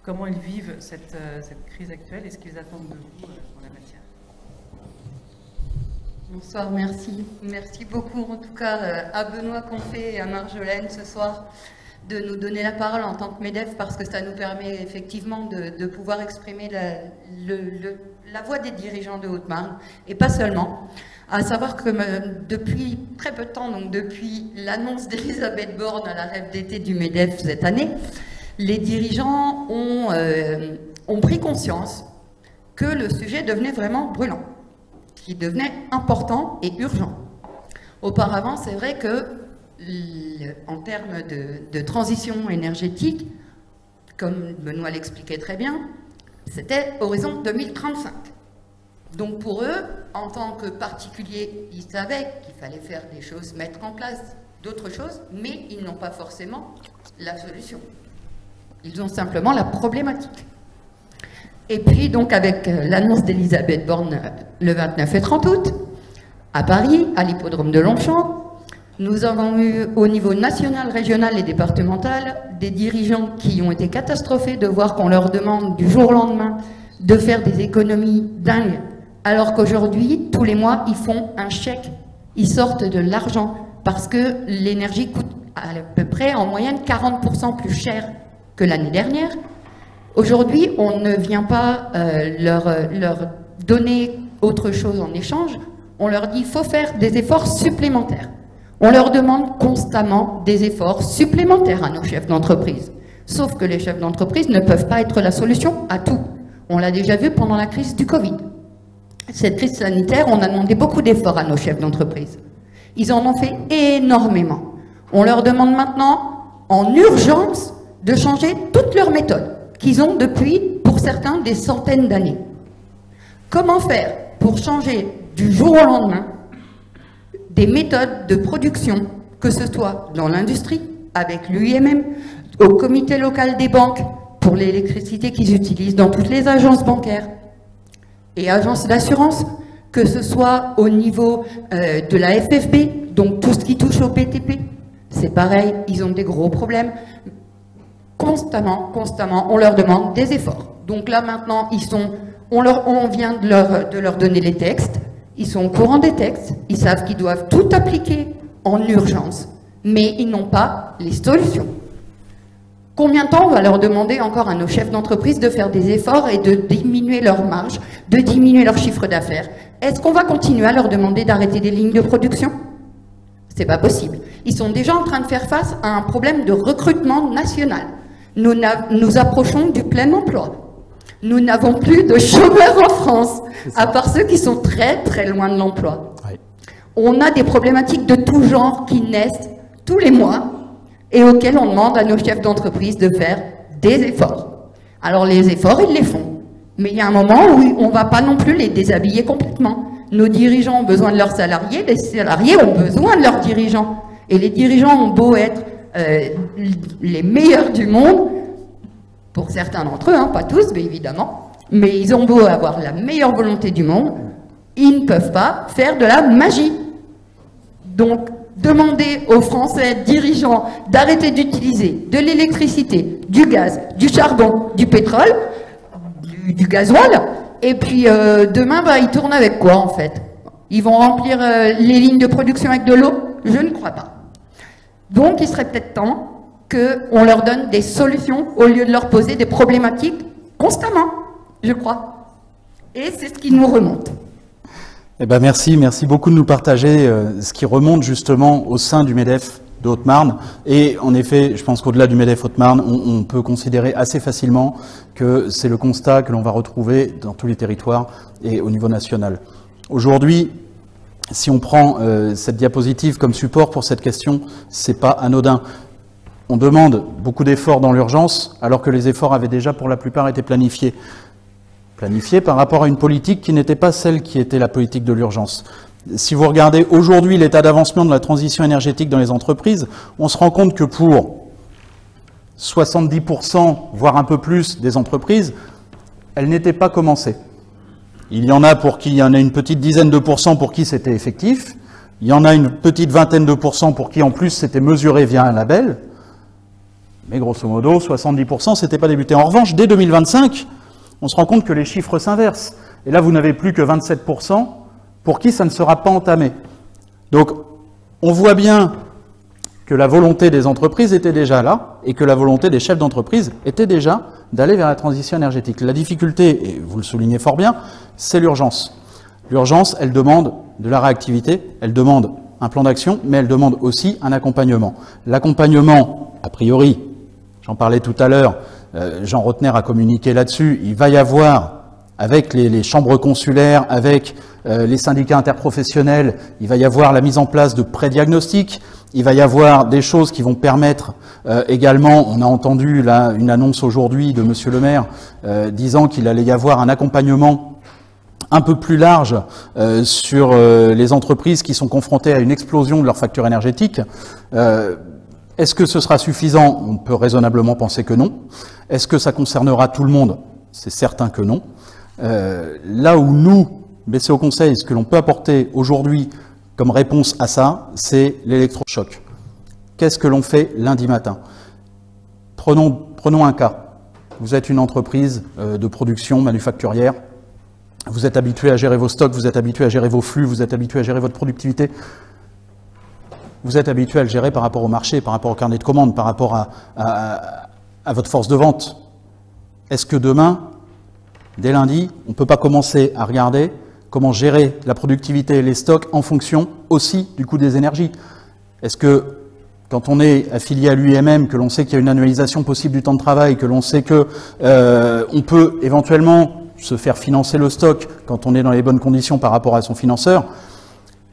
comment ils vivent cette crise actuelle et ce qu'ils attendent de vous en la matière. Bonsoir, merci. Merci beaucoup en tout cas à Benoît Confé et à Marjolaine ce soir de nous donner la parole en tant que MEDEF, parce que ça nous permet effectivement de pouvoir exprimer la voix des dirigeants de Haute-Marne, et pas seulement. À savoir que depuis très peu de temps, donc depuis l'annonce d'Elisabeth Borne à la rêve d'été du MEDEF cette année, les dirigeants ont pris conscience que le sujet devenait vraiment brûlant, qu'il devenait important et urgent. Auparavant, c'est vrai que en termes de transition énergétique, comme Benoît l'expliquait très bien, c'était horizon 2035. Donc pour eux, en tant que particuliers, ils savaient qu'il fallait faire des choses, mettre en place d'autres choses, mais ils n'ont pas forcément la solution. Ils ont simplement la problématique. Et puis donc avec l'annonce d'Elisabeth Borne le 29 et 30 août, à Paris, à l'hippodrome de Longchamp, nous avons eu au niveau national, régional et départemental des dirigeants qui ont été catastrophés de voir qu'on leur demande du jour au lendemain de faire des économies dingues, alors qu'aujourd'hui, tous les mois, ils font un chèque, ils sortent de l'argent parce que l'énergie coûte à peu près en moyenne 40% plus cher que l'année dernière. Aujourd'hui, on ne vient pas leur donner autre chose en échange, on leur dit qu'il faut faire des efforts supplémentaires. On leur demande constamment des efforts supplémentaires à nos chefs d'entreprise. Sauf que les chefs d'entreprise ne peuvent pas être la solution à tout. On l'a déjà vu pendant la crise du Covid. Cette crise sanitaire, on a demandé beaucoup d'efforts à nos chefs d'entreprise. Ils en ont fait énormément. On leur demande maintenant, en urgence, de changer toutes leurs méthodes, qu'ils ont depuis, pour certains, des centaines d'années. Comment faire pour changer du jour au lendemain des méthodes de production, que ce soit dans l'industrie, avec l'UIMM, au comité local des banques, pour l'électricité qu'ils utilisent dans toutes les agences bancaires et agences d'assurance, que ce soit au niveau de la FFB, donc tout ce qui touche au BTP, c'est pareil, ils ont des gros problèmes. Constamment, on leur demande des efforts. Donc là maintenant, on vient de leur donner les textes. Ils sont au courant des textes, ils savent qu'ils doivent tout appliquer en urgence, mais ils n'ont pas les solutions. Combien de temps on va leur demander encore à nos chefs d'entreprise de faire des efforts et de diminuer leur marge, de diminuer leur chiffre d'affaires? Est-ce qu'on va continuer à leur demander d'arrêter des lignes de production? C'est pas possible. Ils sont déjà en train de faire face à un problème de recrutement national. Nous approchons du plein emploi. Nous n'avons plus de chômeurs en France, à part ceux qui sont très très loin de l'emploi. Oui. On a des problématiques de tout genre qui naissent tous les mois et auxquelles on demande à nos chefs d'entreprise de faire des efforts. Alors les efforts, ils les font. Mais il y a un moment où on ne va pas non plus les déshabiller complètement. Nos dirigeants ont besoin de leurs salariés, les salariés ont besoin de leurs dirigeants. Et les dirigeants ont beau être les meilleurs du monde, pour certains d'entre eux, hein, pas tous, mais évidemment, mais ils ont beau avoir la meilleure volonté du monde, ils ne peuvent pas faire de la magie. Donc, demander aux Français dirigeants d'arrêter d'utiliser de l'électricité, du gaz, du charbon, du pétrole, du gasoil, et puis demain, ils tournent avec quoi en fait? Ils vont remplir les lignes de production avec de l'eau? Je ne crois pas. Donc, il serait peut-être temps qu'on leur donne des solutions au lieu de leur poser des problématiques constamment, je crois. Et c'est ce qui nous remonte. Eh ben merci beaucoup de nous partager ce qui remonte justement au sein du MEDEF de Haute-Marne. Et en effet, je pense qu'au-delà du MEDEF Haute-Marne, on peut considérer assez facilement que c'est le constat que l'on va retrouver dans tous les territoires et au niveau national. Aujourd'hui, si on prend cette diapositive comme support pour cette question, c'est pas anodin. On demande beaucoup d'efforts dans l'urgence, alors que les efforts avaient déjà pour la plupart été planifiés. Planifiés par rapport à une politique qui n'était pas celle qui était la politique de l'urgence. Si vous regardez aujourd'hui l'état d'avancement de la transition énergétique dans les entreprises, on se rend compte que pour 70%, voire un peu plus des entreprises, elle n'était pas commencée. Il y en a pour qui, il y en a une petite dizaine de pourcents pour qui c'était effectif, il y en a une petite vingtaine de pourcents pour qui en plus c'était mesuré via un label, mais grosso modo 70% c'était pas débuté. En revanche, dès 2025, on se rend compte que les chiffres s'inversent. Et là, vous n'avez plus que 27% pour qui ça ne sera pas entamé. Donc, on voit bien que la volonté des entreprises était déjà là et que la volonté des chefs d'entreprise était déjà d'aller vers la transition énergétique. La difficulté, et vous le soulignez fort bien, c'est l'urgence. L'urgence, elle demande de la réactivité, elle demande un plan d'action, mais elle demande aussi un accompagnement. L'accompagnement, a priori, j'en parlais tout à l'heure, Jean Rotner a communiqué là-dessus, il va y avoir, avec les chambres consulaires, avec les syndicats interprofessionnels, il va y avoir la mise en place de pré-diagnostics, il va y avoir des choses qui vont permettre également, on a entendu là une annonce aujourd'hui de Monsieur le maire disant qu'il allait y avoir un accompagnement un peu plus large sur les entreprises qui sont confrontées à une explosion de leur facture énergétique. Est-ce que ce sera suffisant? On peut raisonnablement penser que non. Est-ce que ça concernera tout le monde? C'est certain que non. Là où nous, BCO Conseil, ce que l'on peut apporter aujourd'hui comme réponse à ça, c'est l'électrochoc. Qu'est-ce que l'on fait lundi matin? Prenons un cas. Vous êtes une entreprise de production manufacturière. Vous êtes habitué à gérer vos stocks, vous êtes habitué à gérer vos flux, vous êtes habitué à gérer votre productivité. Vous êtes habitué à le gérer par rapport au marché, par rapport au carnet de commandes, par rapport à votre force de vente. Est-ce que demain, dès lundi, on ne peut pas commencer à regarder comment gérer la productivité et les stocks en fonction aussi du coût des énergies? Est-ce que quand on est affilié à l'UIMM, que l'on sait qu'il y a une annualisation possible du temps de travail, que l'on sait que on peut éventuellement se faire financer le stock quand on est dans les bonnes conditions par rapport à son financeur,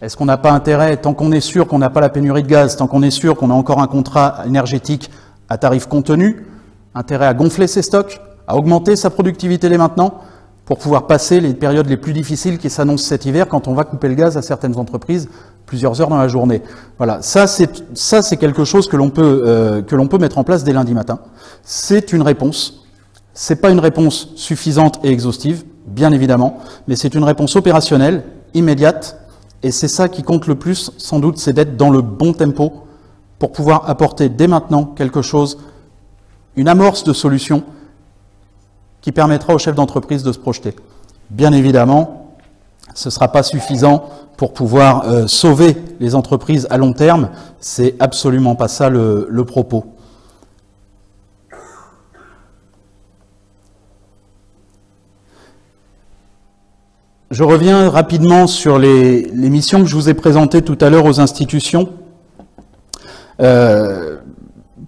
est-ce qu'on n'a pas intérêt, tant qu'on est sûr qu'on n'a pas la pénurie de gaz, tant qu'on est sûr qu'on a encore un contrat énergétique à tarif contenu, intérêt à gonfler ses stocks, à augmenter sa productivité dès maintenant, pour pouvoir passer les périodes les plus difficiles qui s'annoncent cet hiver quand on va couper le gaz à certaines entreprises plusieurs heures dans la journée. Voilà, ça c'est quelque chose que l'on peut mettre en place dès lundi matin. C'est une réponse. C'est pas une réponse suffisante et exhaustive, bien évidemment, mais c'est une réponse opérationnelle, immédiate, et c'est ça qui compte le plus, sans doute, c'est d'être dans le bon tempo pour pouvoir apporter dès maintenant quelque chose, une amorce de solution qui permettra aux chefs d'entreprise de se projeter. Bien évidemment, ce ne sera pas suffisant pour pouvoir sauver les entreprises à long terme, c'est absolument pas ça le propos. Je reviens rapidement sur les missions que je vous ai présentées tout à l'heure aux institutions.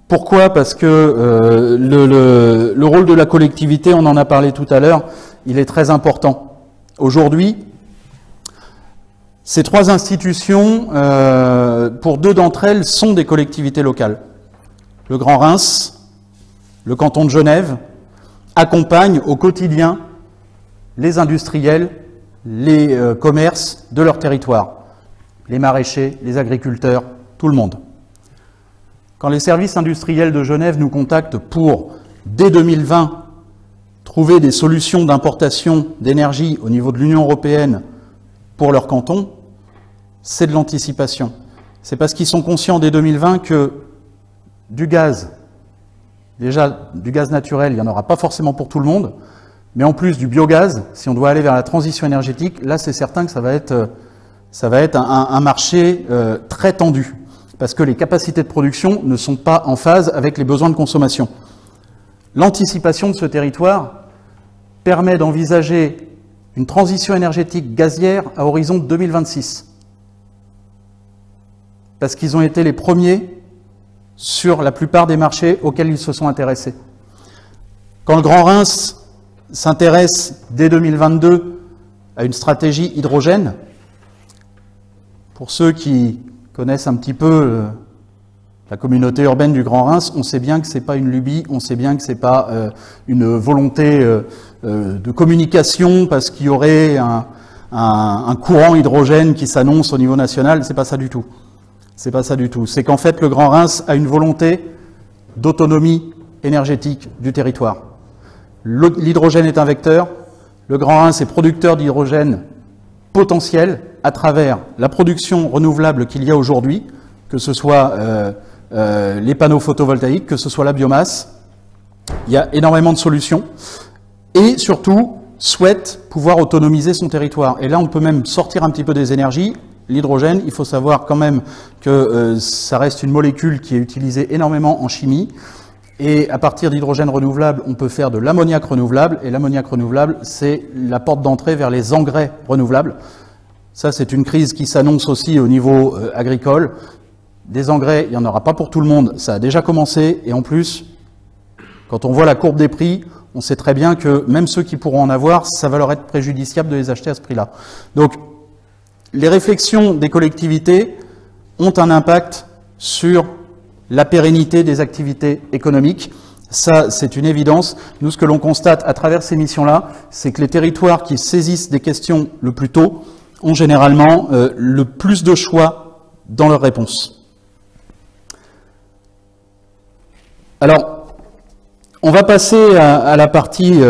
Pourquoi? Parce que le rôle de la collectivité, on en a parlé tout à l'heure, il est très important. Aujourd'hui, ces trois institutions, pour deux d'entre elles, sont des collectivités locales. Le Grand Reims, le canton de Genève, accompagnent au quotidien les industriels, les commerces de leur territoire, les maraîchers, les agriculteurs, tout le monde. Quand les services industriels de Genève nous contactent pour, dès 2020, trouver des solutions d'importation d'énergie au niveau de l'Union européenne pour leur canton, c'est de l'anticipation. C'est parce qu'ils sont conscients dès 2020 que du gaz, déjà du gaz naturel, il n'y en aura pas forcément pour tout le monde, mais en plus du biogaz, si on doit aller vers la transition énergétique, là c'est certain que ça va être un marché très tendu, parce que les capacités de production ne sont pas en phase avec les besoins de consommation. L'anticipation de ce territoire permet d'envisager une transition énergétique gazière à horizon 2026. Parce qu'ils ont été les premiers sur la plupart des marchés auxquels ils se sont intéressés. Quand le Grand Reims s'intéresse dès 2022 à une stratégie hydrogène, pour ceux qui connaissent un petit peu la communauté urbaine du Grand Reims, on sait bien que ce n'est pas une lubie, on sait bien que ce n'est pas une volonté de communication parce qu'il y aurait un courant hydrogène qui s'annonce au niveau national, c'est pas ça du tout. C'est pas ça du tout. C'est qu'en fait, le Grand Reims a une volonté d'autonomie énergétique du territoire. L'hydrogène est un vecteur. Le Grand Reims est producteur d'hydrogène potentiel à travers la production renouvelable qu'il y a aujourd'hui, que ce soit les panneaux photovoltaïques, que ce soit la biomasse. Il y a énormément de solutions. Et surtout, souhaite pouvoir autonomiser son territoire. Et là, on peut même sortir un petit peu des énergies. L'hydrogène, il faut savoir quand même que ça reste une molécule qui est utilisée énormément en chimie. Et à partir d'hydrogène renouvelable, on peut faire de l'ammoniac renouvelable. Et l'ammoniac renouvelable, c'est la porte d'entrée vers les engrais renouvelables. Ça, c'est une crise qui s'annonce aussi au niveau agricole. Des engrais, il n'y en aura pas pour tout le monde. Ça a déjà commencé. Et en plus, quand on voit la courbe des prix, on sait très bien que même ceux qui pourront en avoir, ça va leur être préjudiciable de les acheter à ce prix-là. Donc, les réflexions des collectivités ont un impact sur la pérennité des activités économiques. Ça, c'est une évidence. Nous, ce que l'on constate à travers ces missions-là, c'est que les territoires qui saisissent des questions le plus tôt ont généralement le plus de choix dans leurs réponses. Alors, on va passer à la partie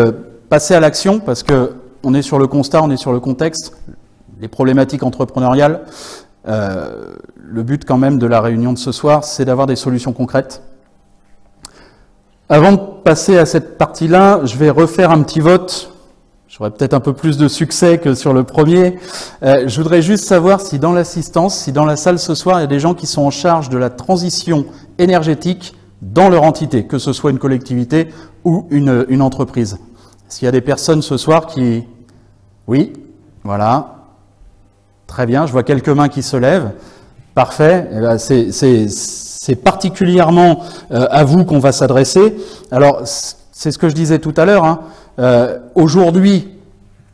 passer à l'action, parce qu'on est sur le constat, on est sur le contexte. Les problématiques entrepreneuriales, le but quand même de la réunion de ce soir, c'est d'avoir des solutions concrètes. Avant de passer à cette partie-là, je vais refaire un petit vote. J'aurai peut-être un peu plus de succès que sur le premier. Je voudrais juste savoir si dans l'assistance, si dans la salle ce soir, il y a des gens qui sont en charge de la transition énergétique dans leur entité, que ce soit une collectivité ou une entreprise. S'il y a des personnes ce soir qui... Oui, voilà. Très bien, je vois quelques mains qui se lèvent. Parfait. C'est particulièrement à vous qu'on va s'adresser. Alors, c'est ce que je disais tout à l'heure. Aujourd'hui,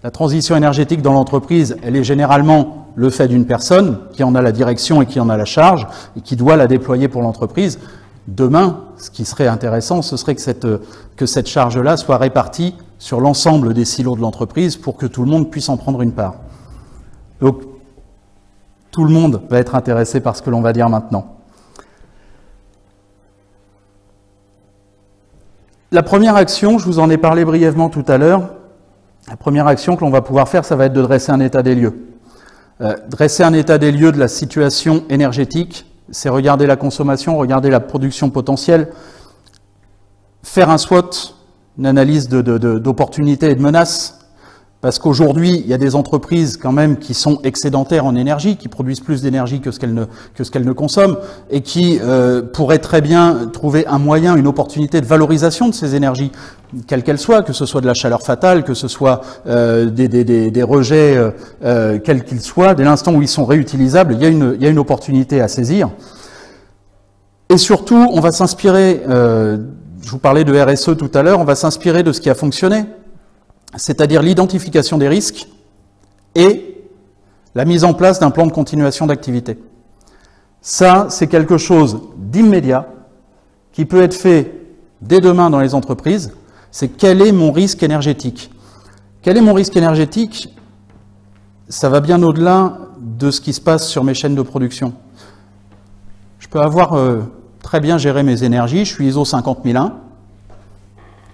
la transition énergétique dans l'entreprise, elle est généralement le fait d'une personne qui en a la direction et qui en a la charge et qui doit la déployer pour l'entreprise. Demain, ce qui serait intéressant, ce serait que cette charge-là soit répartie sur l'ensemble des silos de l'entreprise pour que tout le monde puisse en prendre une part. Donc, tout le monde va être intéressé par ce que l'on va dire maintenant. La première action, je vous en ai parlé brièvement tout à l'heure, la première action que l'on va pouvoir faire, ça va être de dresser un état des lieux. Dresser un état des lieux de la situation énergétique, c'est regarder la consommation, regarder la production potentielle, faire un SWOT, une analyse d'opportunités et de menaces, parce qu'aujourd'hui, il y a des entreprises quand même qui sont excédentaires en énergie, qui produisent plus d'énergie que ce qu'elles ne consomment, et qui pourraient très bien trouver un moyen, une opportunité de valorisation de ces énergies, quelles qu'elles soient, que ce soit de la chaleur fatale, que ce soit des rejets, quels qu'ils soient, dès l'instant où ils sont réutilisables, il y a une opportunité à saisir. Et surtout, on va s'inspirer, je vous parlais de RSE tout à l'heure, on va s'inspirer de ce qui a fonctionné, c'est-à-dire l'identification des risques et la mise en place d'un plan de continuation d'activité. Ça, c'est quelque chose d'immédiat qui peut être fait dès demain dans les entreprises. C'est quel est mon risque énergétique? Quel est mon risque énergétique? Ça va bien au-delà de ce qui se passe sur mes chaînes de production. Je peux avoir très bien géré mes énergies, je suis ISO 50001.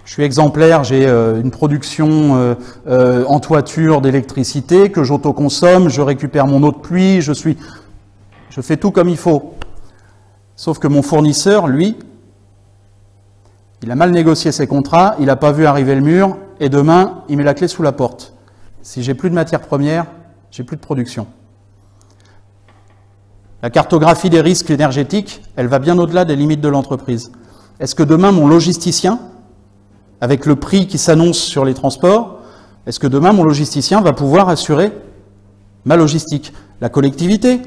Je suis exemplaire, j'ai une production en toiture d'électricité que j'autoconsomme, je récupère mon eau de pluie, je fais tout comme il faut. Sauf que mon fournisseur, lui, il a mal négocié ses contrats, il n'a pas vu arriver le mur, et demain, il met la clé sous la porte. Si j'ai plus de matières premières, j'ai plus de production. La cartographie des risques énergétiques, elle va bien au-delà des limites de l'entreprise. Est-ce que demain, mon logisticien, avec le prix qui s'annonce sur les transports, est-ce que demain, mon logisticien va pouvoir assurer ma logistique? La collectivité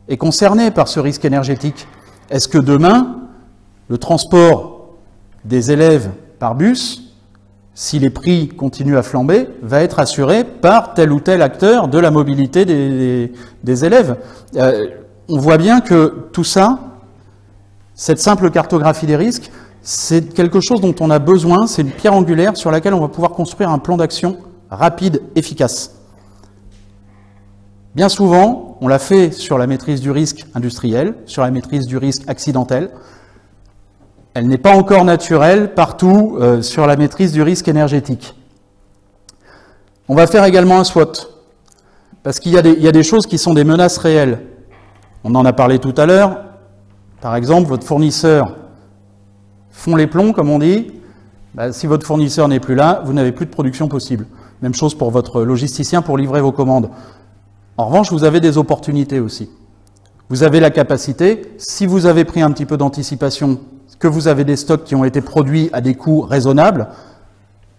est concernée par ce risque énergétique. Est-ce que demain, le transport des élèves par bus, si les prix continuent à flamber, va être assuré par tel ou tel acteur de la mobilité des élèves. On voit bien que tout ça, cette simple cartographie des risques, c'est quelque chose dont on a besoin, c'est une pierre angulaire sur laquelle on va pouvoir construire un plan d'action rapide, efficace. Bien souvent, on l'a fait sur la maîtrise du risque industriel, sur la maîtrise du risque accidentel. Elle n'est pas encore naturelle partout sur la maîtrise du risque énergétique. On va faire également un SWOT, parce qu'il y a des choses qui sont des menaces réelles. On en a parlé tout à l'heure. Par exemple, votre fournisseur fond les plombs, comme on dit. Si votre fournisseur n'est plus là, vous n'avez plus de production possible. Même chose pour votre logisticien pour livrer vos commandes. En revanche, vous avez des opportunités aussi. Vous avez la capacité, si vous avez pris un petit peu d'anticipation, que vous avez des stocks qui ont été produits à des coûts raisonnables,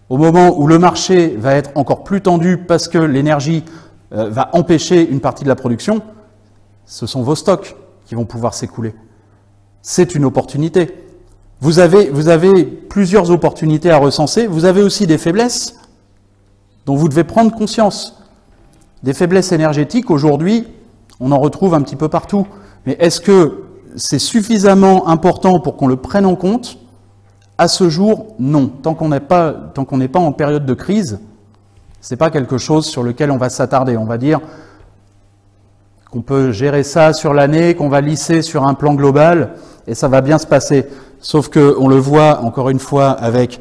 au moment où le marché va être encore plus tendu parce que l'énergie va empêcher une partie de la production, ce sont vos stocks qui vont pouvoir s'écouler. C'est une opportunité. Vous avez plusieurs opportunités à recenser. Vous avez aussi des faiblesses dont vous devez prendre conscience. Des faiblesses énergétiques, aujourd'hui, on en retrouve un petit peu partout. Mais est-ce que c'est suffisamment important pour qu'on le prenne en compte? À ce jour, non. Tant qu'on n'est pas en période de crise, ce n'est pas quelque chose sur lequel on va s'attarder. On va dire qu'on peut gérer ça sur l'année, qu'on va lisser sur un plan global, et ça va bien se passer. Sauf qu'on le voit, encore une fois, avec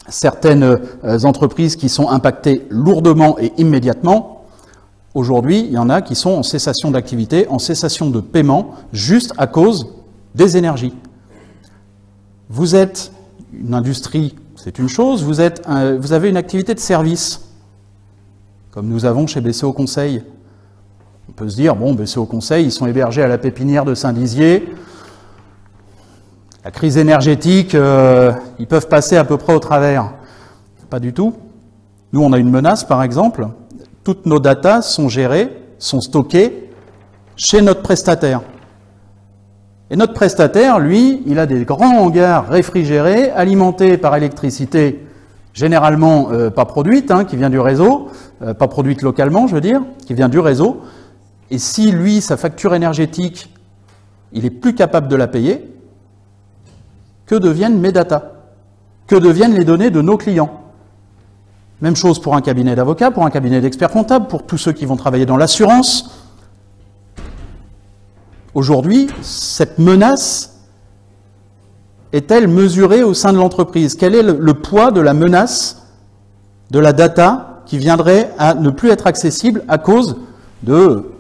certaines entreprises qui sont impactées lourdement et immédiatement. Aujourd'hui, il y en a qui sont en cessation d'activité, en cessation de paiement, juste à cause des énergies. Vous êtes une industrie, c'est une chose, vous avez une activité de service, comme nous avons chez BCO Conseil. On peut se dire, bon, BCO Conseil, ils sont hébergés à la pépinière de Saint-Dizier. La crise énergétique, ils peuvent passer à peu près au travers. Pas du tout. Nous, on a une menace, par exemple. Toutes nos datas sont gérées, sont stockées chez notre prestataire. Et notre prestataire, lui, il a des grands hangars réfrigérés, alimentés par électricité, généralement pas produite, qui vient du réseau, pas produite localement, je veux dire, qui vient du réseau. Et si, lui, sa facture énergétique, il est plus capable de la payer, que deviennent mes datas? Que deviennent les données de nos clients? Même chose pour un cabinet d'avocats, pour un cabinet d'experts comptables, pour tous ceux qui vont travailler dans l'assurance. Aujourd'hui, cette menace est-elle mesurée au sein de l'entreprise? Quel est le poids de la menace de la data qui viendrait à ne plus être accessible à cause de,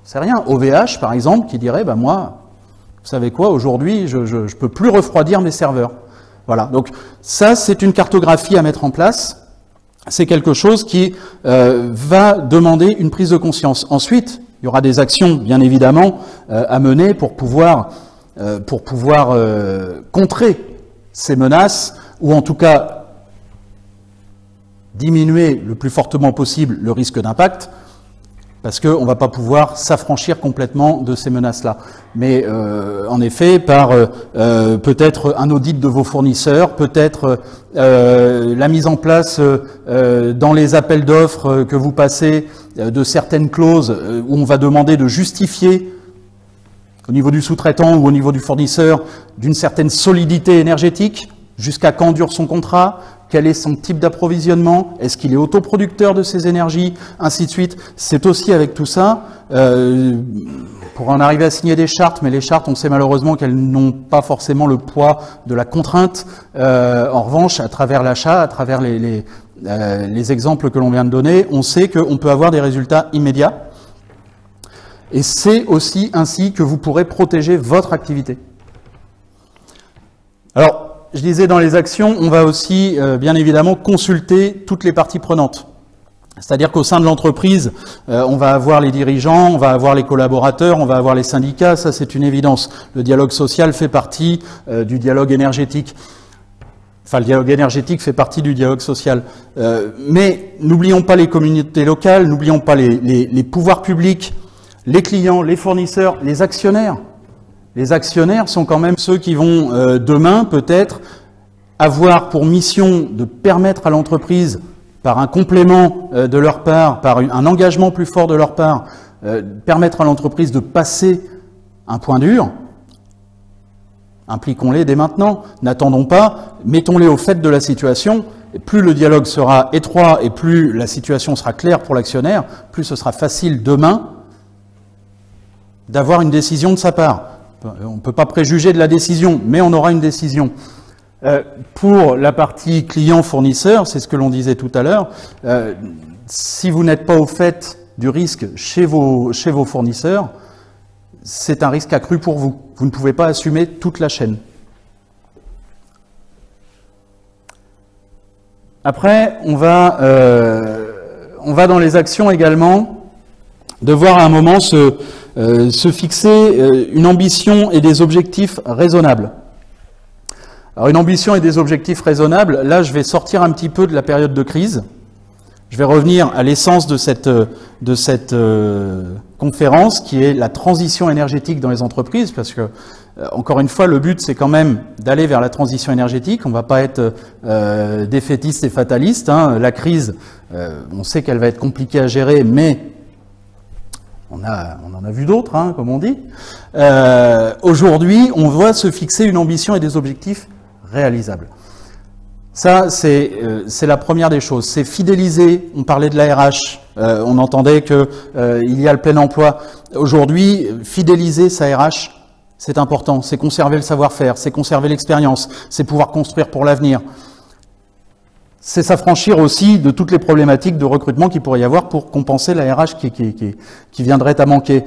c'est rien, OVH par exemple, qui dirait, moi, vous savez quoi, aujourd'hui, je ne peux plus refroidir mes serveurs. Voilà, donc ça, c'est une cartographie à mettre en place. C'est quelque chose qui va demander une prise de conscience. Ensuite, il y aura des actions, bien évidemment, à mener pour pouvoir contrer ces menaces, ou en tout cas diminuer le plus fortement possible le risque d'impact, parce qu'on ne va pas pouvoir s'affranchir complètement de ces menaces-là. Mais en effet, par peut-être un audit de vos fournisseurs, peut-être la mise en place dans les appels d'offres que vous passez de certaines clauses où on va demander de justifier au niveau du sous-traitant ou au niveau du fournisseur d'une certaine solidité énergétique, jusqu'à quand dure son contrat, quel est son type d'approvisionnement, est-ce qu'il est autoproducteur de ses énergies, ainsi de suite. C'est aussi avec tout ça, pour en arriver à signer des chartes, mais les chartes, on sait malheureusement qu'elles n'ont pas forcément le poids de la contrainte. En revanche, à travers l'achat, à travers les exemples que l'on vient de donner, on sait qu'on peut avoir des résultats immédiats. Et c'est aussi ainsi que vous pourrez protéger votre activité. Alors, je disais dans les actions, on va aussi bien évidemment consulter toutes les parties prenantes. C'est-à-dire qu'au sein de l'entreprise, on va avoir les dirigeants, on va avoir les collaborateurs, on va avoir les syndicats, ça c'est une évidence. Le dialogue social fait partie du dialogue énergétique. Enfin, le dialogue énergétique fait partie du dialogue social. Mais n'oublions pas les communautés locales, n'oublions pas les pouvoirs publics, les clients, les fournisseurs, les actionnaires. Les actionnaires sont quand même ceux qui vont demain peut-être avoir pour mission de permettre à l'entreprise, par un complément de leur part, par un engagement plus fort de leur part, permettre à l'entreprise de passer un point dur. Impliquons-les dès maintenant, n'attendons pas, mettons-les au fait de la situation. Et plus le dialogue sera étroit et plus la situation sera claire pour l'actionnaire, plus ce sera facile demain d'avoir une décision de sa part. On ne peut pas préjuger de la décision, mais on aura une décision. Pour la partie client-fournisseur, c'est ce que l'on disait tout à l'heure, si vous n'êtes pas au fait du risque chez vos fournisseurs, c'est un risque accru pour vous. Vous ne pouvez pas assumer toute la chaîne. Après, on va dans les actions également, devoir à un moment se fixer une ambition et des objectifs raisonnables. Alors une ambition et des objectifs raisonnables, là je vais sortir un petit peu de la période de crise. Je vais revenir à l'essence de cette conférence qui est la transition énergétique dans les entreprises, parce que, encore une fois, le but c'est quand même d'aller vers la transition énergétique. On ne va pas être défaitiste et fataliste. Hein. La crise, on sait qu'elle va être compliquée à gérer, mais on en a vu d'autres, hein, comme on dit. Aujourd'hui, on doit se fixer une ambition et des objectifs réalisables. Ça, c'est la première des choses. C'est fidéliser. On parlait de la RH. On entendait que il y a le plein emploi. Aujourd'hui, fidéliser sa RH, c'est important. C'est conserver le savoir-faire, c'est conserver l'expérience, c'est pouvoir construire pour l'avenir. C'est s'affranchir aussi de toutes les problématiques de recrutement qu'il pourrait y avoir pour compenser la RH qui viendrait à manquer.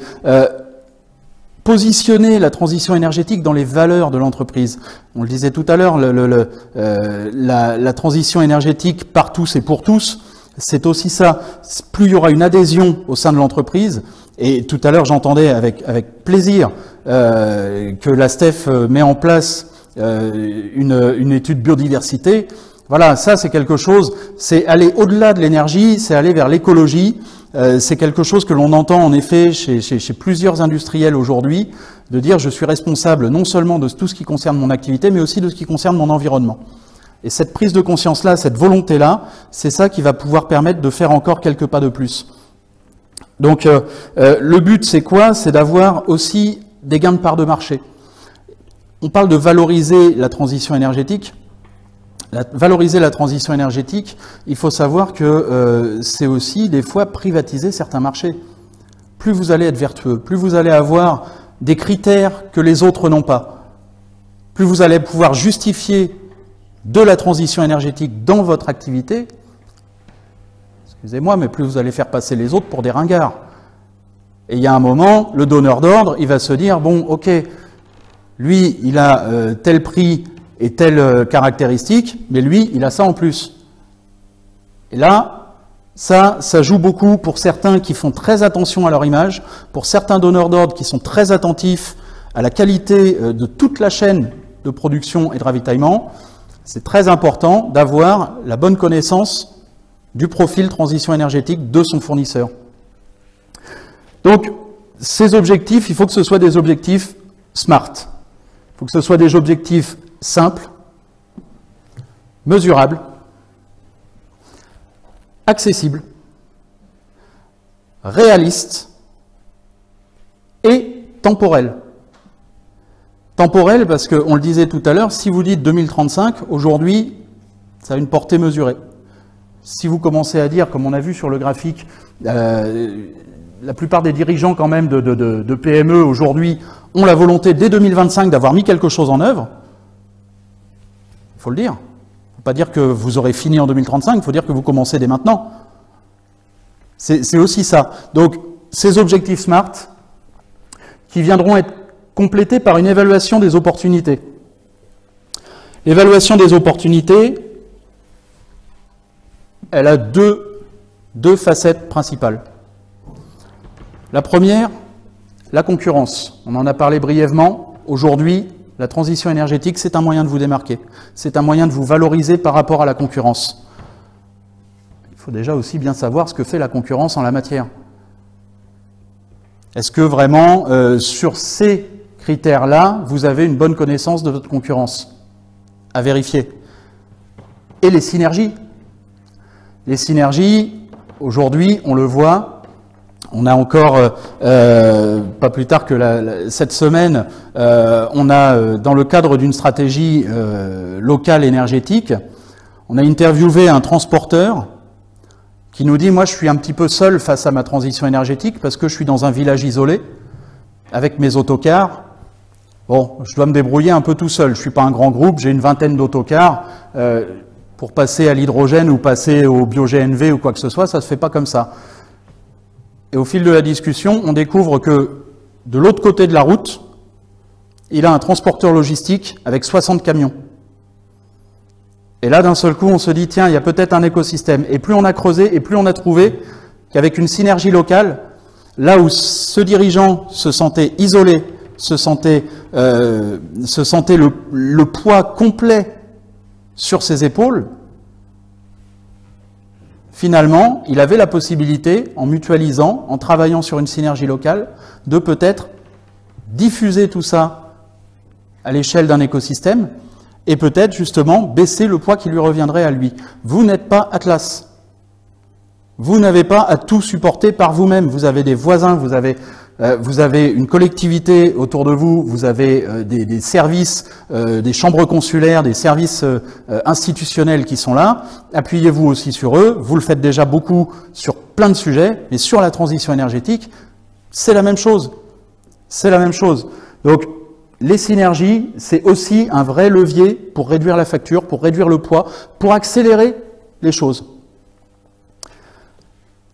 Positionner la transition énergétique dans les valeurs de l'entreprise. On le disait tout à l'heure, la transition énergétique par tous et pour tous, c'est aussi ça. Plus il y aura une adhésion au sein de l'entreprise, et tout à l'heure j'entendais avec plaisir que la STEF met en place une étude biodiversité. Voilà, ça c'est quelque chose, c'est aller au-delà de l'énergie, c'est aller vers l'écologie. C'est quelque chose que l'on entend en effet chez plusieurs industriels aujourd'hui, de dire je suis responsable non seulement de tout ce qui concerne mon activité, mais aussi de ce qui concerne mon environnement. Et cette prise de conscience-là, cette volonté-là, c'est ça qui va pouvoir permettre de faire encore quelques pas de plus. Donc le but c'est quoi? C'est d'avoir aussi des gains de part de marché. On parle de valoriser la transition énergétique. Valoriser la transition énergétique, il faut savoir que c'est aussi des fois privatiser certains marchés. Plus vous allez être vertueux, plus vous allez avoir des critères que les autres n'ont pas, plus vous allez pouvoir justifier de la transition énergétique dans votre activité, excusez-moi, mais plus vous allez faire passer les autres pour des ringards. Et il y a un moment, le donneur d'ordre, il va se dire, bon, ok, lui, il a tel prix et telle caractéristique, mais lui, il a ça en plus. Et là, ça joue beaucoup pour certains qui font très attention à leur image, pour certains donneurs d'ordre qui sont très attentifs à la qualité de toute la chaîne de production et de ravitaillement. C'est très important d'avoir la bonne connaissance du profil transition énergétique de son fournisseur. Donc, ces objectifs, il faut que ce soit des objectifs SMART. Il faut que ce soit des objectifs simples, mesurables, accessibles, réalistes et temporels. Temporels parce qu'on le disait tout à l'heure, si vous dites 2035, aujourd'hui, ça a une portée mesurée. Si vous commencez à dire, comme on a vu sur le graphique, la plupart des dirigeants quand même de PME aujourd'hui ont la volonté dès 2025 d'avoir mis quelque chose en œuvre, il faut le dire. Il ne faut pas dire que vous aurez fini en 2035, il faut dire que vous commencez dès maintenant. C'est aussi ça. Donc, ces objectifs SMART qui viendront être complétés par une évaluation des opportunités. L'évaluation des opportunités, elle a deux facettes principales. La première, la concurrence. On en a parlé brièvement. Aujourd'hui, la transition énergétique, c'est un moyen de vous démarquer. C'est un moyen de vous valoriser par rapport à la concurrence. Il faut déjà aussi bien savoir ce que fait la concurrence en la matière. Est-ce que vraiment, sur ces critères-là, vous avez une bonne connaissance de votre concurrence. À vérifier. Et les synergies. Les synergies, aujourd'hui, on le voit, on a encore, pas plus tard que cette semaine, on a, dans le cadre d'une stratégie locale énergétique, on a interviewé un transporteur qui nous dit « Moi, je suis un petit peu seul face à ma transition énergétique parce que je suis dans un village isolé avec mes autocars. Bon, je dois me débrouiller un peu tout seul. Je ne suis pas un grand groupe, j'ai une vingtaine d'autocars. Pour passer à l'hydrogène ou passer au bio-GNV ou quoi que ce soit, ça ne se fait pas comme ça. » Et au fil de la discussion, on découvre que de l'autre côté de la route, il a un transporteur logistique avec 60 camions. Et là, d'un seul coup, on se dit, tiens, il y a peut-être un écosystème. Et plus on a creusé, et plus on a trouvé qu'avec une synergie locale, là où ce dirigeant se sentait isolé, se sentait le poids complet sur ses épaules, finalement, il avait la possibilité, en mutualisant, en travaillant sur une synergie locale, de peut-être diffuser tout ça à l'échelle d'un écosystème et peut-être justement baisser le poids qui lui reviendrait à lui. Vous n'êtes pas Atlas. Vous n'avez pas à tout supporter par vous-même. Vous avez des voisins, vous avez une collectivité autour de vous, vous avez des services, des chambres consulaires, des services institutionnels qui sont là. Appuyez-vous aussi sur eux. Vous le faites déjà beaucoup sur plein de sujets, mais sur la transition énergétique, c'est la même chose. C'est la même chose. Donc, les synergies, c'est aussi un vrai levier pour réduire la facture, pour réduire le poids, pour accélérer les choses.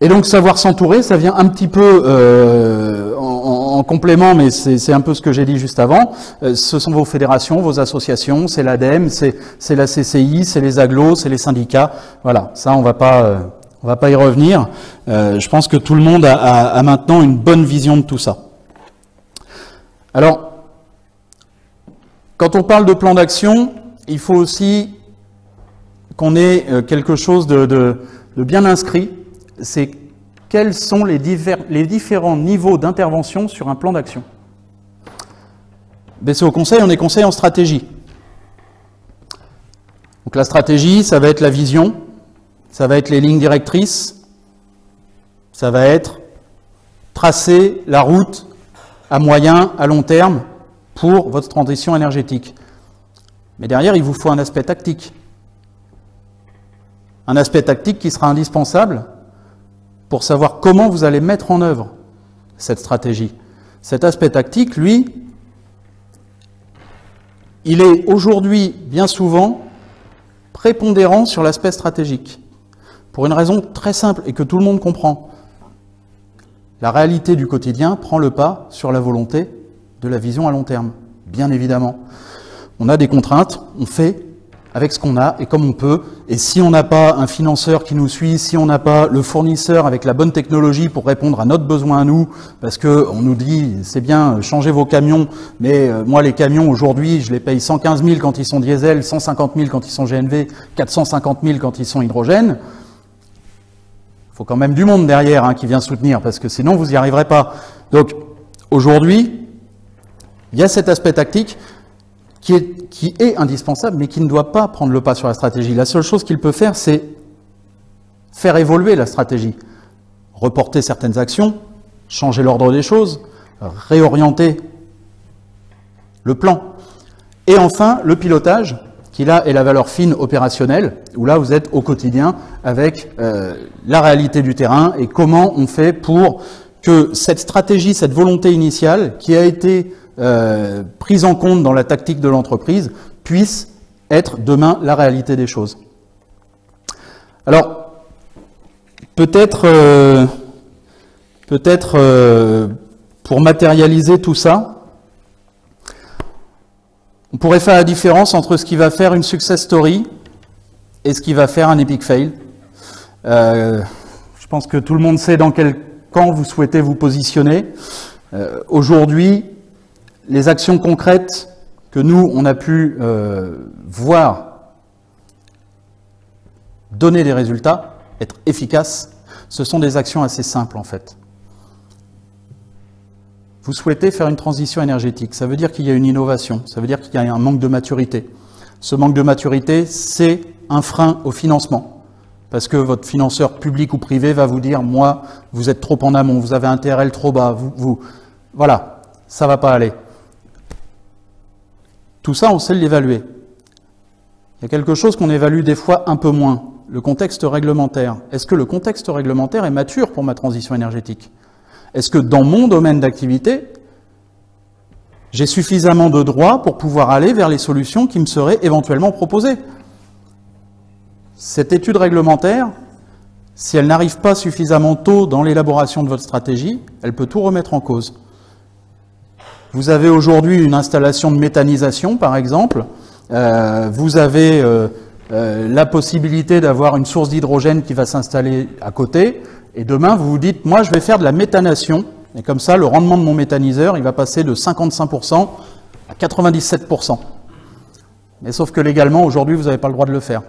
Et donc, savoir s'entourer, ça vient un petit peu en complément, mais c'est un peu ce que j'ai dit juste avant. Ce sont vos fédérations, vos associations, c'est l'ADEME, c'est la CCI, c'est les agglos, c'est les syndicats. Voilà, ça, on va pas y revenir. Je pense que tout le monde a maintenant une bonne vision de tout ça. Alors, quand on parle de plan d'action, il faut aussi qu'on ait quelque chose de bien inscrit. C'est quels sont les différents niveaux d'intervention sur un plan d'action. BCO Conseil, on est conseil en stratégie. Donc la stratégie, ça va être la vision, ça va être les lignes directrices, ça va être tracer la route à moyen, à long terme pour votre transition énergétique. Mais derrière, il vous faut un aspect tactique. Un aspect tactique qui sera indispensable pour savoir comment vous allez mettre en œuvre cette stratégie. Cet aspect tactique, lui, il est aujourd'hui bien souvent prépondérant sur l'aspect stratégique. Pour une raison très simple et que tout le monde comprend. La réalité du quotidien prend le pas sur la volonté de la vision à long terme, bien évidemment. On a des contraintes, on fait avec ce qu'on a et comme on peut. Et si on n'a pas un financeur qui nous suit, si on n'a pas le fournisseur avec la bonne technologie pour répondre à notre besoin à nous, parce qu'on nous dit, c'est bien, changez vos camions, mais moi les camions aujourd'hui, je les paye 115 000 quand ils sont diesel, 150 000 quand ils sont GNV, 450 000 quand ils sont hydrogène. Il faut quand même du monde derrière qui vient soutenir, parce que sinon vous n'y arriverez pas. Donc aujourd'hui, il y a cet aspect tactique qui est indispensable, mais qui ne doit pas prendre le pas sur la stratégie. La seule chose qu'il peut faire, c'est faire évoluer la stratégie, reporter certaines actions, changer l'ordre des choses, réorienter le plan. Et enfin, le pilotage, qui là est la valeur fine opérationnelle, où là vous êtes au quotidien avec la réalité du terrain et comment on fait pour que cette stratégie, cette volonté initiale qui a été prise en compte dans la tactique de l'entreprise puisse être demain la réalité des choses. Alors, peut-être pour matérialiser tout ça, on pourrait faire la différence entre ce qui va faire une success story et ce qui va faire un epic fail. Je pense que tout le monde sait dans quel camp vous souhaitez vous positionner. Aujourd'hui, les actions concrètes que nous, on a pu voir donner des résultats, être efficaces, ce sont des actions assez simples en fait. vous souhaitez faire une transition énergétique. Ça veut dire qu'il y a une innovation, ça veut dire qu'il y a un manque de maturité. Ce manque de maturité, c'est un frein au financement. Parce que votre financeur public ou privé va vous dire « Moi, vous êtes trop en amont, vous avez un TRL trop bas, voilà, ça ne va pas aller. » Tout ça, on sait l'évaluer. Il y a quelque chose qu'on évalue des fois un peu moins, le contexte réglementaire. Est-ce que le contexte réglementaire est mature pour ma transition énergétique? Est-ce que dans mon domaine d'activité, j'ai suffisamment de droits pour pouvoir aller vers les solutions qui me seraient éventuellement proposées? Cette étude réglementaire, si elle n'arrive pas suffisamment tôt dans l'élaboration de votre stratégie, elle peut tout remettre en cause. Vous avez aujourd'hui une installation de méthanisation, par exemple. Vous avez la possibilité d'avoir une source d'hydrogène qui va s'installer à côté. Et demain, vous vous dites, moi, je vais faire de la méthanation. Et comme ça, le rendement de mon méthaniseur, il va passer de 55% à 97%. Mais sauf que légalement, aujourd'hui, vous n'avez pas le droit de le faire.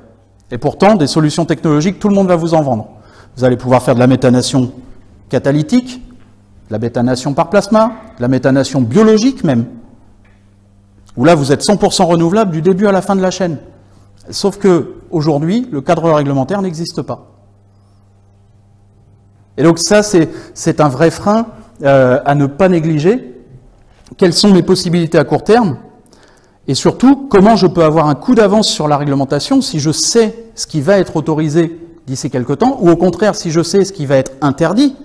Et pourtant, des solutions technologiques, tout le monde va vous en vendre. Vous allez pouvoir faire de la méthanation catalytique, de la méthanation par plasma, de la méthanation biologique même, où là, vous êtes 100% renouvelable du début à la fin de la chaîne. Sauf que aujourd'hui, le cadre réglementaire n'existe pas. Et donc ça, c'est un vrai frein à ne pas négliger. Quelles sont mes possibilités à court terme? Et surtout, comment je peux avoir un coup d'avance sur la réglementation si je sais ce qui va être autorisé d'ici quelque temps, ou au contraire, si je sais ce qui va être interdit,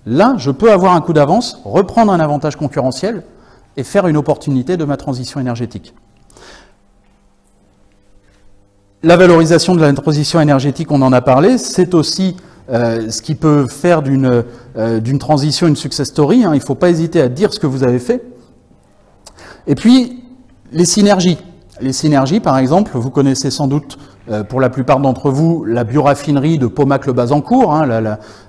là, je peux avoir un coup d'avance, reprendre un avantage concurrentiel et faire une opportunité de ma transition énergétique. La valorisation de la transition énergétique, on en a parlé, c'est aussi ce qui peut faire d'une transition une success story. Hein. Il ne faut pas hésiter à dire ce que vous avez fait. Et puis, les synergies. Les synergies, par exemple, vous connaissez sans doute, pour la plupart d'entre vous, la bioraffinerie de Paumac-le-Bazancourt, hein,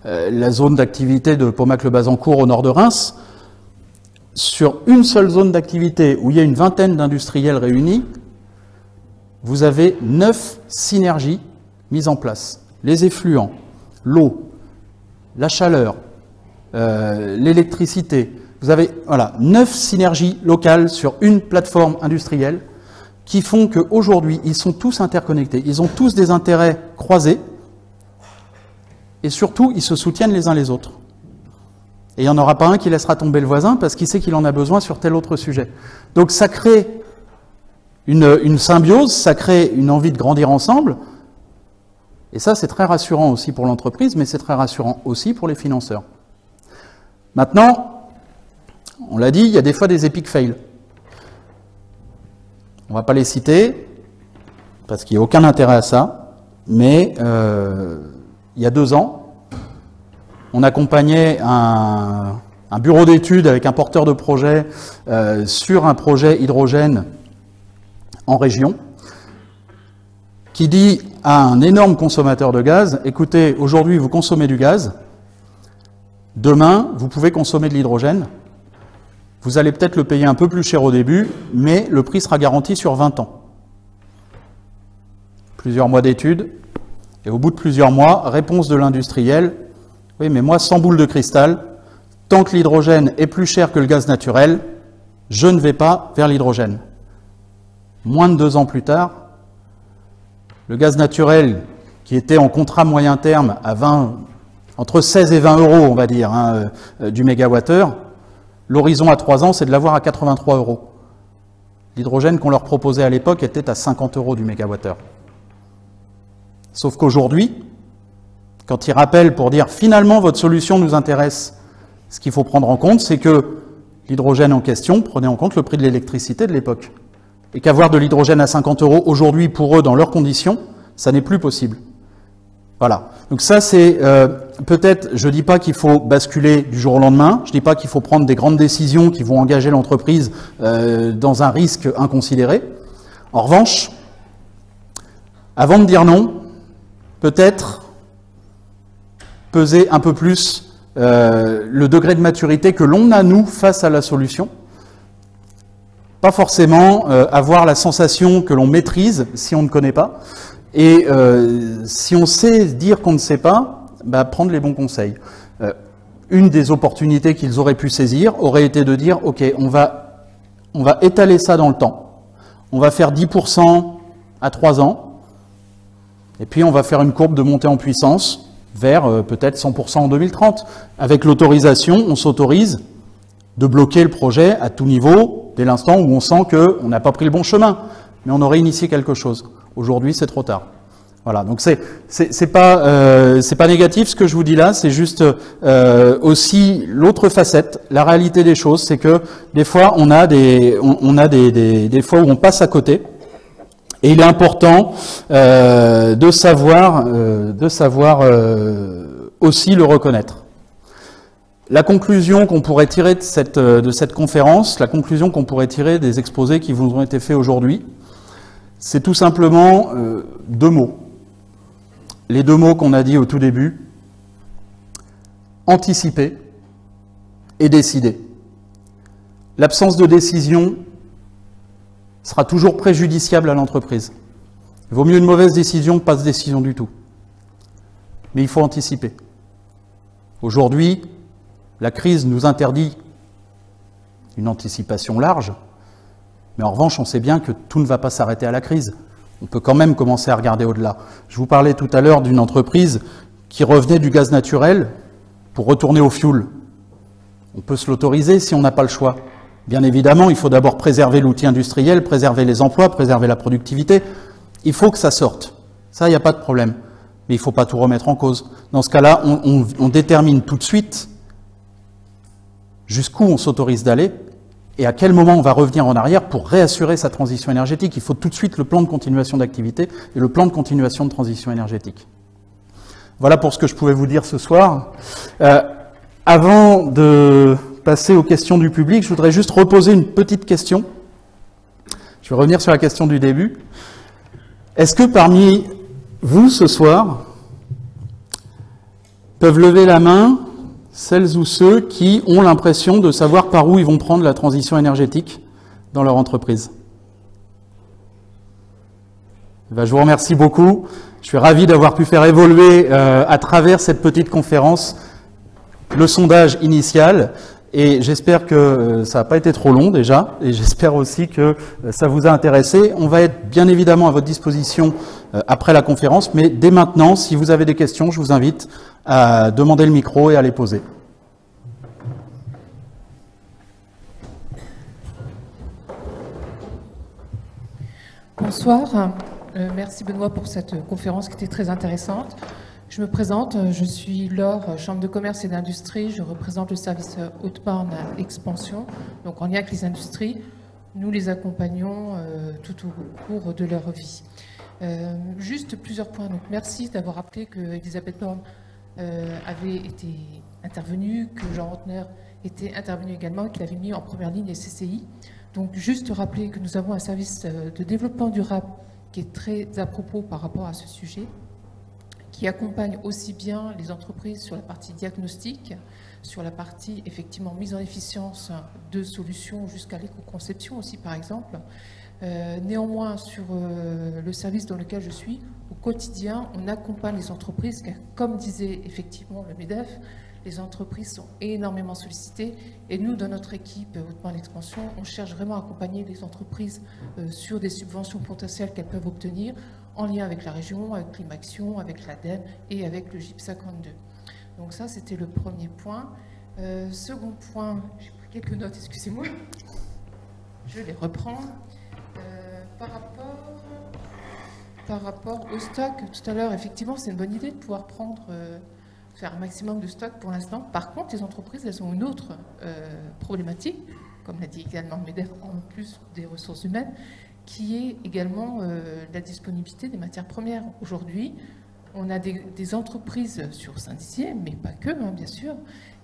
la zone d'activité de Paumac-le-Bazancourt au nord de Reims. Sur une seule zone d'activité où il y a une vingtaine d'industriels réunis, vous avez 9 synergies mises en place. Les effluents, l'eau, la chaleur, l'électricité. Vous avez 9 synergies locales sur une plateforme industrielle qui font qu'aujourd'hui, ils sont tous interconnectés. Ils ont tous des intérêts croisés et surtout, ils se soutiennent les uns les autres. Et il n'y en aura pas un qui laissera tomber le voisin parce qu'il sait qu'il en a besoin sur tel autre sujet. Donc ça crée une symbiose, ça crée une envie de grandir ensemble. Et ça, c'est très rassurant aussi pour l'entreprise, mais c'est très rassurant aussi pour les financeurs. Maintenant, on l'a dit, il y a des fois des epic fails. On ne va pas les citer, parce qu'il n'y a aucun intérêt à ça, mais il y a 2 ans, on accompagnait un bureau d'études avec un porteur de projet sur un projet hydrogène en région, qui dit à un énorme consommateur de gaz, écoutez, aujourd'hui vous consommez du gaz, demain vous pouvez consommer de l'hydrogène, vous allez peut-être le payer un peu plus cher au début, mais le prix sera garanti sur 20 ans. Plusieurs mois d'études, et au bout de plusieurs mois, réponse de l'industriel, oui mais moi sans boule de cristal, tant que l'hydrogène est plus cher que le gaz naturel, je ne vais pas vers l'hydrogène. Moins de 2 ans plus tard, le gaz naturel, qui était en contrat moyen terme à entre 16 et 20 euros, on va dire, hein, du mégawattheure, l'horizon à 3 ans, c'est de l'avoir à 83 euros. L'hydrogène qu'on leur proposait à l'époque était à 50 euros du mégawattheure. Sauf qu'aujourd'hui, quand ils rappellent pour dire finalement votre solution nous intéresse, ce qu'il faut prendre en compte, c'est que l'hydrogène en question prenait en compte le prix de l'électricité de l'époque. Et qu'avoir de l'hydrogène à 50 euros aujourd'hui pour eux dans leurs conditions, ça n'est plus possible. Voilà. Donc ça c'est peut-être, je ne dis pas qu'il faut basculer du jour au lendemain, je ne dis pas qu'il faut prendre des grandes décisions qui vont engager l'entreprise dans un risque inconsidéré. En revanche, avant de dire non, peut-être peser un peu plus le degré de maturité que l'on a, nous, face à la solution. Pas forcément avoir la sensation que l'on maîtrise si on ne connaît pas. Et si on sait dire qu'on ne sait pas, bah, prendre les bons conseils. une des opportunités qu'ils auraient pu saisir aurait été de dire, ok, on va étaler ça dans le temps. On va faire 10% à 3 ans, et puis on va faire une courbe de montée en puissance vers peut-être 100% en 2030. Avec l'autorisation, on s'autorise de bloquer le projet à tout niveau dès l'instant où on sent qu'on n'a pas pris le bon chemin, mais on aurait initié quelque chose. Aujourd'hui, c'est trop tard. Voilà, donc c'est pas négatif ce que je vous dis là, c'est juste aussi l'autre facette, la réalité des choses, c'est que des fois on a des fois où on passe à côté, et il est important de savoir aussi le reconnaître. La conclusion qu'on pourrait tirer de cette conférence, la conclusion qu'on pourrait tirer des exposés qui vous ont été faits aujourd'hui, c'est tout simplement 2 mots. Les 2 mots qu'on a dit au tout début, anticiper et décider. L'absence de décision sera toujours préjudiciable à l'entreprise. Il vaut mieux une mauvaise décision que pas de décision du tout. Mais il faut anticiper. Aujourd'hui, la crise nous interdit une anticipation large, mais en revanche, on sait bien que tout ne va pas s'arrêter à la crise. On peut quand même commencer à regarder au-delà. Je vous parlais tout à l'heure d'une entreprise qui revenait du gaz naturel pour retourner au fioul. On peut se l'autoriser si on n'a pas le choix. Bien évidemment, il faut d'abord préserver l'outil industriel, préserver les emplois, préserver la productivité. Il faut que ça sorte. Ça, il n'y a pas de problème. Mais il ne faut pas tout remettre en cause. Dans ce cas-là, on détermine tout de suite jusqu'où on s'autorise d'aller et à quel moment on va revenir en arrière pour réassurer sa transition énergétique. Il faut tout de suite le plan de continuation d'activité et le plan de continuation de transition énergétique. Voilà pour ce que je pouvais vous dire ce soir. Avant de passer aux questions du public, je voudrais juste reposer une petite question. Je vais revenir sur la question du début. Est-ce que parmi vous, ce soir, peuvent lever la main celles ou ceux qui ont l'impression de savoir par où ils vont prendre la transition énergétique dans leur entreprise? Ben, je vous remercie beaucoup. Je suis ravi d'avoir pu faire évoluer à travers cette petite conférence le sondage initial. Et j'espère que ça n'a pas été trop long déjà, et j'espère aussi que ça vous a intéressé. On va être bien évidemment à votre disposition après la conférence, mais dès maintenant, si vous avez des questions, je vous invite à demander le micro et à les poser. Bonsoir, merci Benoît pour cette conférence qui était très intéressante. Je me présente, je suis Laure, Chambre de commerce et d'industrie, je représente le service Haute-Marne Expansion, donc en lien avec les industries, nous les accompagnons tout au cours de leur vie. Juste plusieurs points, donc merci d'avoir rappelé que Elisabeth Borne avait été intervenue, que Jean Rotner était intervenu également, qu'il avait mis en première ligne les CCI. Donc juste rappeler que nous avons un service de développement durable qui est très à propos par rapport à ce sujet, qui accompagne aussi bien les entreprises sur la partie diagnostic, sur la partie effectivement mise en efficience de solutions jusqu'à l'éco-conception aussi par exemple. Néanmoins, sur le service dans lequel je suis, au quotidien, on accompagne les entreprises, car comme disait effectivement le MEDEF, les entreprises sont énormément sollicitées et nous, dans notre équipe Haute-Marne Expansion, on cherche vraiment à accompagner les entreprises sur des subventions potentielles qu'elles peuvent obtenir en lien avec la région, avec Climaction, avec l'ADEME et avec le GIP 52. Donc ça, c'était le premier point. Second point, j'ai pris quelques notes, excusez-moi, je les reprends. Par rapport au stock, tout à l'heure, effectivement, c'est une bonne idée de pouvoir faire un maximum de stock pour l'instant. Par contre, les entreprises, elles ont une autre problématique, comme l'a dit également le MEDEF, en plus des ressources humaines, qui est également la disponibilité des matières premières. Aujourd'hui, on a des entreprises sur Saint-Dizier, mais pas que, hein, bien sûr,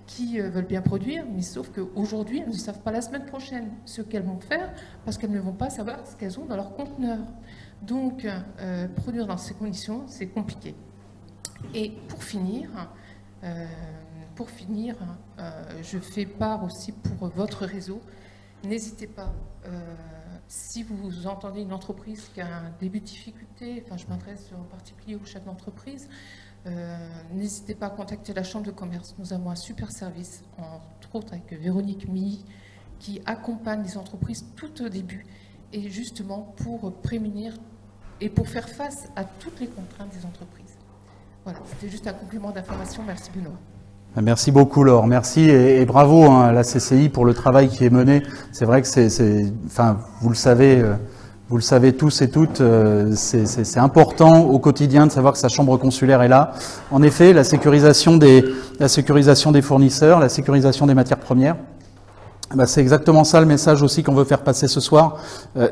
qui veulent bien produire, mais sauf qu'aujourd'hui, elles ne savent pas la semaine prochaine ce qu'elles vont faire, parce qu'elles ne vont pas savoir ce qu'elles ont dans leur conteneur. Donc, produire dans ces conditions, c'est compliqué. Et pour finir, je fais part aussi pour votre réseau. N'hésitez pas, si vous entendez une entreprise qui a un début de difficulté, enfin je m'adresse en particulier aux chefs d'entreprise, N'hésitez pas à contacter la Chambre de commerce. Nous avons un super service, entre autres avec Véronique Milly, qui accompagne les entreprises tout au début, et justement pour prémunir et pour faire face à toutes les contraintes des entreprises. Voilà, c'était juste un complément d'information. Merci Benoît. Merci beaucoup Laure, merci et bravo à la CCI pour le travail qui est mené. C'est vrai que enfin, vous le savez tous et toutes, c'est important au quotidien de savoir que sa chambre consulaire est là. En effet, la sécurisation des fournisseurs, la sécurisation des matières premières, c'est exactement ça le message aussi qu'on veut faire passer ce soir.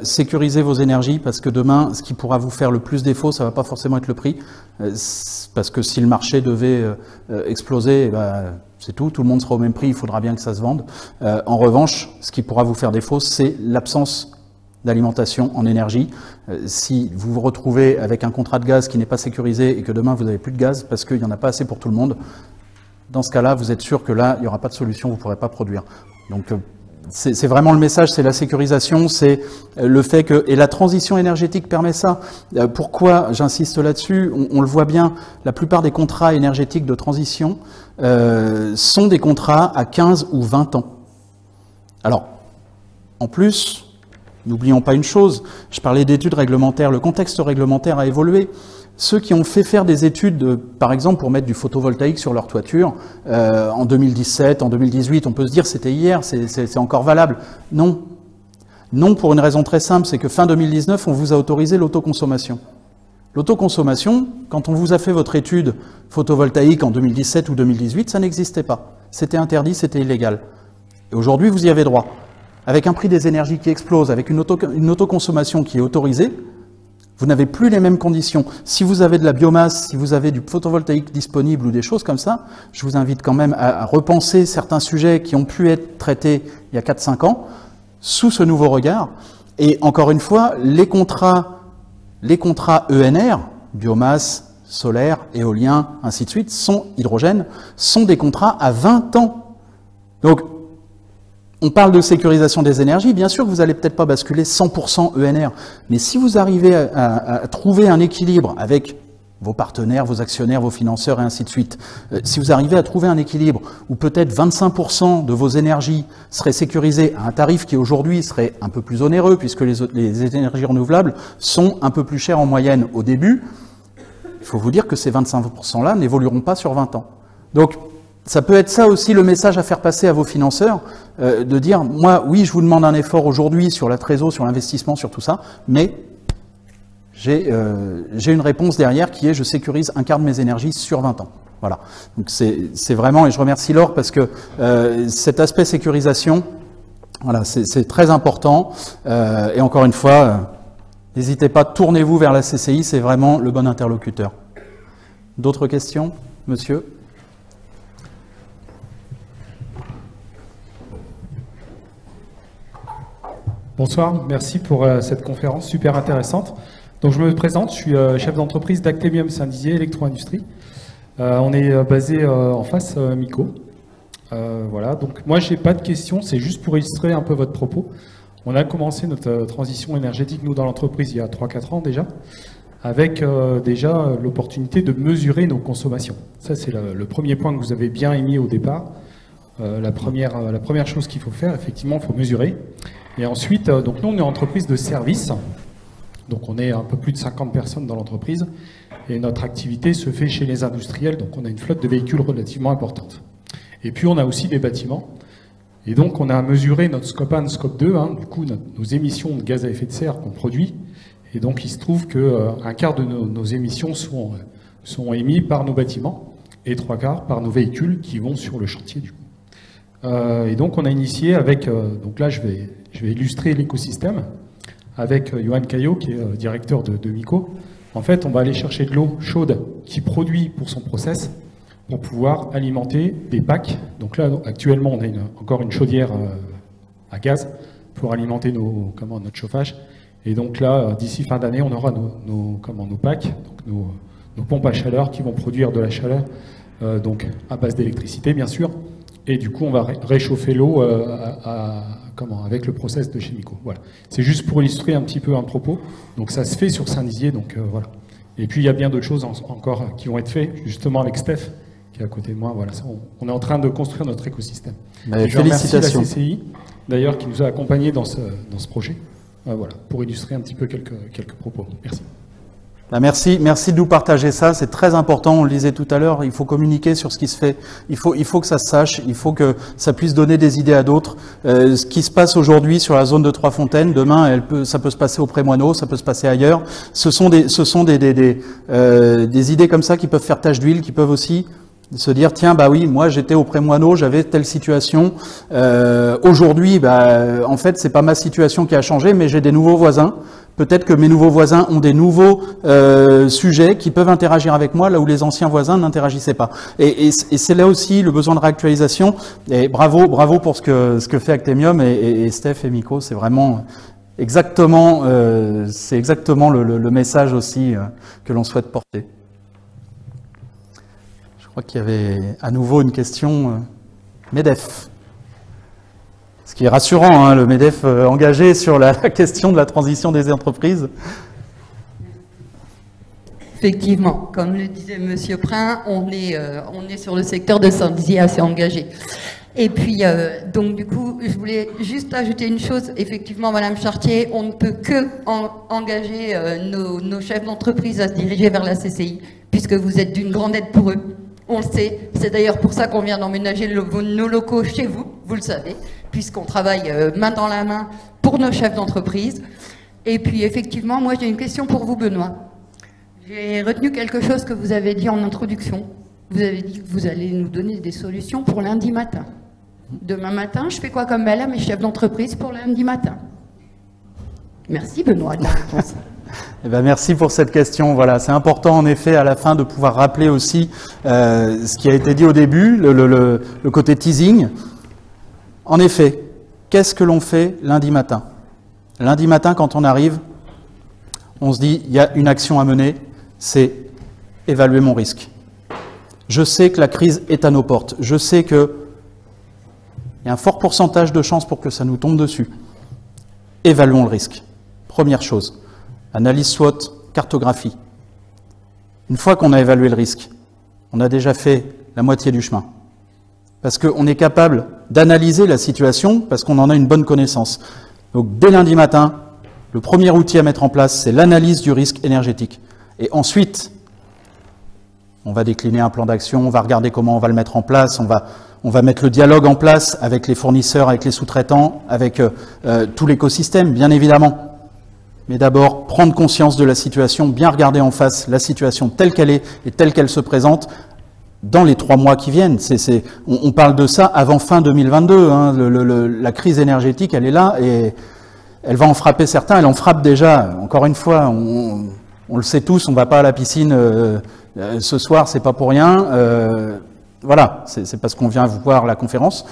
Sécurisez vos énergies, parce que demain, ce qui pourra vous faire le plus défaut, ça va pas forcément être le prix. Parce que si le marché devait exploser, c'est tout le monde sera au même prix, il faudra bien que ça se vende. En revanche, ce qui pourra vous faire défaut, c'est l'absence d'alimentation en énergie. Si vous vous retrouvez avec un contrat de gaz qui n'est pas sécurisé et que demain vous n'avez plus de gaz parce qu'il n'y en a pas assez pour tout le monde, dans ce cas-là, vous êtes sûr que là, il n'y aura pas de solution, vous ne pourrez pas produire. Donc, c'est vraiment le message, c'est la sécurisation, c'est le fait que... Et la transition énergétique permet ça. Pourquoi j'insiste là-dessus? On le voit bien, la plupart des contrats énergétiques de transition sont des contrats à 15 ou 20 ans. Alors, en plus, n'oublions pas une chose, je parlais d'études réglementaires, le contexte réglementaire a évolué. Ceux qui ont fait faire des études, par exemple, pour mettre du photovoltaïque sur leur toiture, en 2017, en 2018, on peut se dire c'était hier, c'est encore valable. Non. Non, pour une raison très simple, c'est que fin 2019, on vous a autorisé l'autoconsommation. L'autoconsommation, quand on vous a fait votre étude photovoltaïque en 2017 ou 2018, ça n'existait pas. C'était interdit, c'était illégal. Et aujourd'hui, vous y avez droit. Avec un prix des énergies qui explose, avec une autoconsommation qui est autorisée, vous n'avez plus les mêmes conditions. Si vous avez de la biomasse, si vous avez du photovoltaïque disponible ou des choses comme ça, je vous invite quand même à repenser certains sujets qui ont pu être traités il y a 4-5 ans sous ce nouveau regard. Et encore une fois, les contrats ENR, biomasse, solaire, éolien, ainsi de suite, hydrogène, sont des contrats à 20 ans. Donc, on parle de sécurisation des énergies, bien sûr que vous n'allez peut-être pas basculer 100% ENR, mais si vous arrivez à trouver un équilibre avec vos partenaires, vos actionnaires, vos financeurs et ainsi de suite, si vous arrivez à trouver un équilibre où peut-être 25% de vos énergies seraient sécurisées à un tarif qui aujourd'hui serait un peu plus onéreux, puisque les énergies renouvelables sont un peu plus chères en moyenne au début, il faut vous dire que ces 25%-là n'évolueront pas sur 20 ans. Donc, ça peut être ça aussi le message à faire passer à vos financeurs, de dire, moi, oui, je vous demande un effort aujourd'hui sur la trésor, sur l'investissement, sur tout ça, mais j'ai une réponse derrière qui est, je sécurise un quart de mes énergies sur 20 ans. Voilà. Donc c'est vraiment, et je remercie Laure parce que cet aspect sécurisation, voilà, c'est très important. Et encore une fois, n'hésitez pas, tournez-vous vers la CCI, c'est vraiment le bon interlocuteur. D'autres questions, monsieur ? Bonsoir, merci pour cette conférence super intéressante. Donc je me présente, je suis chef d'entreprise d'Actemium Saint-Dizier Électro-Industrie. On est basé en face MICO. Voilà, donc moi j'ai pas de questions, c'est juste pour illustrer un peu votre propos. On a commencé notre transition énergétique, nous, dans l'entreprise, il y a 3-4 ans déjà, avec déjà l'opportunité de mesurer nos consommations. Ça, c'est le premier point que vous avez bien émis au départ. La première chose qu'il faut faire, effectivement, il faut mesurer. Et ensuite, donc nous, on est une entreprise de service. Donc on est un peu plus de 50 personnes dans l'entreprise. Et notre activité se fait chez les industriels. Donc on a une flotte de véhicules relativement importante. Et puis on a aussi des bâtiments. Et donc on a mesuré notre scope 1, scope 2, du coup nos émissions de gaz à effet de serre qu'on produit. Et donc il se trouve qu'un quart de nos émissions sont émis par nos bâtiments et 3/4 par nos véhicules qui vont sur le chantier du coup. Et donc on a initié avec, donc là je vais illustrer l'écosystème avec Johan Caillot qui est directeur de MICO. En fait on va aller chercher de l'eau chaude qui produit pour son process pour pouvoir alimenter des packs. Donc là actuellement on a encore une chaudière à gaz pour alimenter notre chauffage. Et donc là d'ici fin d'année on aura nos packs, donc nos pompes à chaleur qui vont produire de la chaleur donc à base d'électricité bien sûr. Et du coup, on va réchauffer l'eau avec le process de chez MICO. Voilà. C'est juste pour illustrer un petit peu un propos. Donc ça se fait sur Saint-Dizier, donc voilà. Et puis il y a bien d'autres choses encore qui vont être faites, justement avec Steph, qui est à côté de moi. Voilà, on est en train de construire notre écosystème. Je remercie la CCI, d'ailleurs, qui nous a accompagnés dans ce projet, voilà, pour illustrer un petit peu quelques propos. Merci. Merci de nous partager ça, c'est très important, on le disait tout à l'heure, il faut communiquer sur ce qui se fait, il faut que ça se sache, il faut que ça puisse donner des idées à d'autres. Ce qui se passe aujourd'hui sur la zone de Trois-Fontaines, demain ça peut se passer au Prémoineau, ça peut se passer ailleurs. Ce sont des idées comme ça qui peuvent faire tache d'huile, qui peuvent aussi se dire tiens bah oui, moi j'étais au Prémoineau, j'avais telle situation. Aujourd'hui, en fait c'est pas ma situation qui a changé, mais j'ai des nouveaux voisins. Peut-être que mes nouveaux voisins ont des nouveaux sujets qui peuvent interagir avec moi là où les anciens voisins n'interagissaient pas. Et c'est là aussi le besoin de réactualisation. Et bravo pour ce que fait Actemium et Steph et Miko. C'est vraiment exactement le message aussi que l'on souhaite porter. Je crois qu'il y avait à nouveau une question. MEDEF. Ce qui est rassurant, hein, le MEDEF engagé sur la question de la transition des entreprises. Effectivement, comme le disait Monsieur Prin, on est sur le secteur de Saint-Dizier assez engagé. Et puis, donc du coup, je voulais juste ajouter une chose. Effectivement, Madame Chartier, on ne peut que engager nos chefs d'entreprise à se diriger vers la CCI, puisque vous êtes d'une grande aide pour eux. On le sait. C'est d'ailleurs pour ça qu'on vient d'emménager nos locaux chez vous, vous le savez, puisqu'on travaille main dans la main pour nos chefs d'entreprise. Et puis, effectivement, moi, j'ai une question pour vous, Benoît. J'ai retenu quelque chose que vous avez dit en introduction. Vous avez dit que vous allez nous donner des solutions pour lundi matin. Demain matin, je fais quoi comme mail à mes chefs d'entreprise pour lundi matin? Merci, Benoît, de la réponse. Eh ben, merci pour cette question. Voilà, c'est important en effet à la fin de pouvoir rappeler aussi ce qui a été dit au début, le côté teasing. En effet, qu'est-ce que l'on fait lundi matin? Lundi matin, quand on arrive, on se dit il y a une action à mener, c'est évaluer mon risque. Je sais que la crise est à nos portes. Je sais qu'il y a un fort pourcentage de chances pour que ça nous tombe dessus. Évaluons le risque. Première chose. Analyse SWOT, cartographie. Une fois qu'on a évalué le risque, on a déjà fait la moitié du chemin. Parce qu'on est capable d'analyser la situation, parce qu'on en a une bonne connaissance. Donc dès lundi matin, le premier outil à mettre en place, c'est l'analyse du risque énergétique. Et ensuite, on va décliner un plan d'action, on va regarder comment on va le mettre en place, on va mettre le dialogue en place avec les fournisseurs, avec les sous-traitants, avec tout l'écosystème, bien évidemment. Mais d'abord, prendre conscience de la situation, bien regarder en face la situation telle qu'elle est et telle qu'elle se présente dans les 3 mois qui viennent. On parle de ça avant fin 2022. Hein. La crise énergétique, elle est là et elle va en frapper certains. Elle en frappe déjà. Encore une fois, on le sait tous, on ne va pas à la piscine ce soir, c'est pas pour rien. Voilà, c'est parce qu'on vient vous voir la conférence,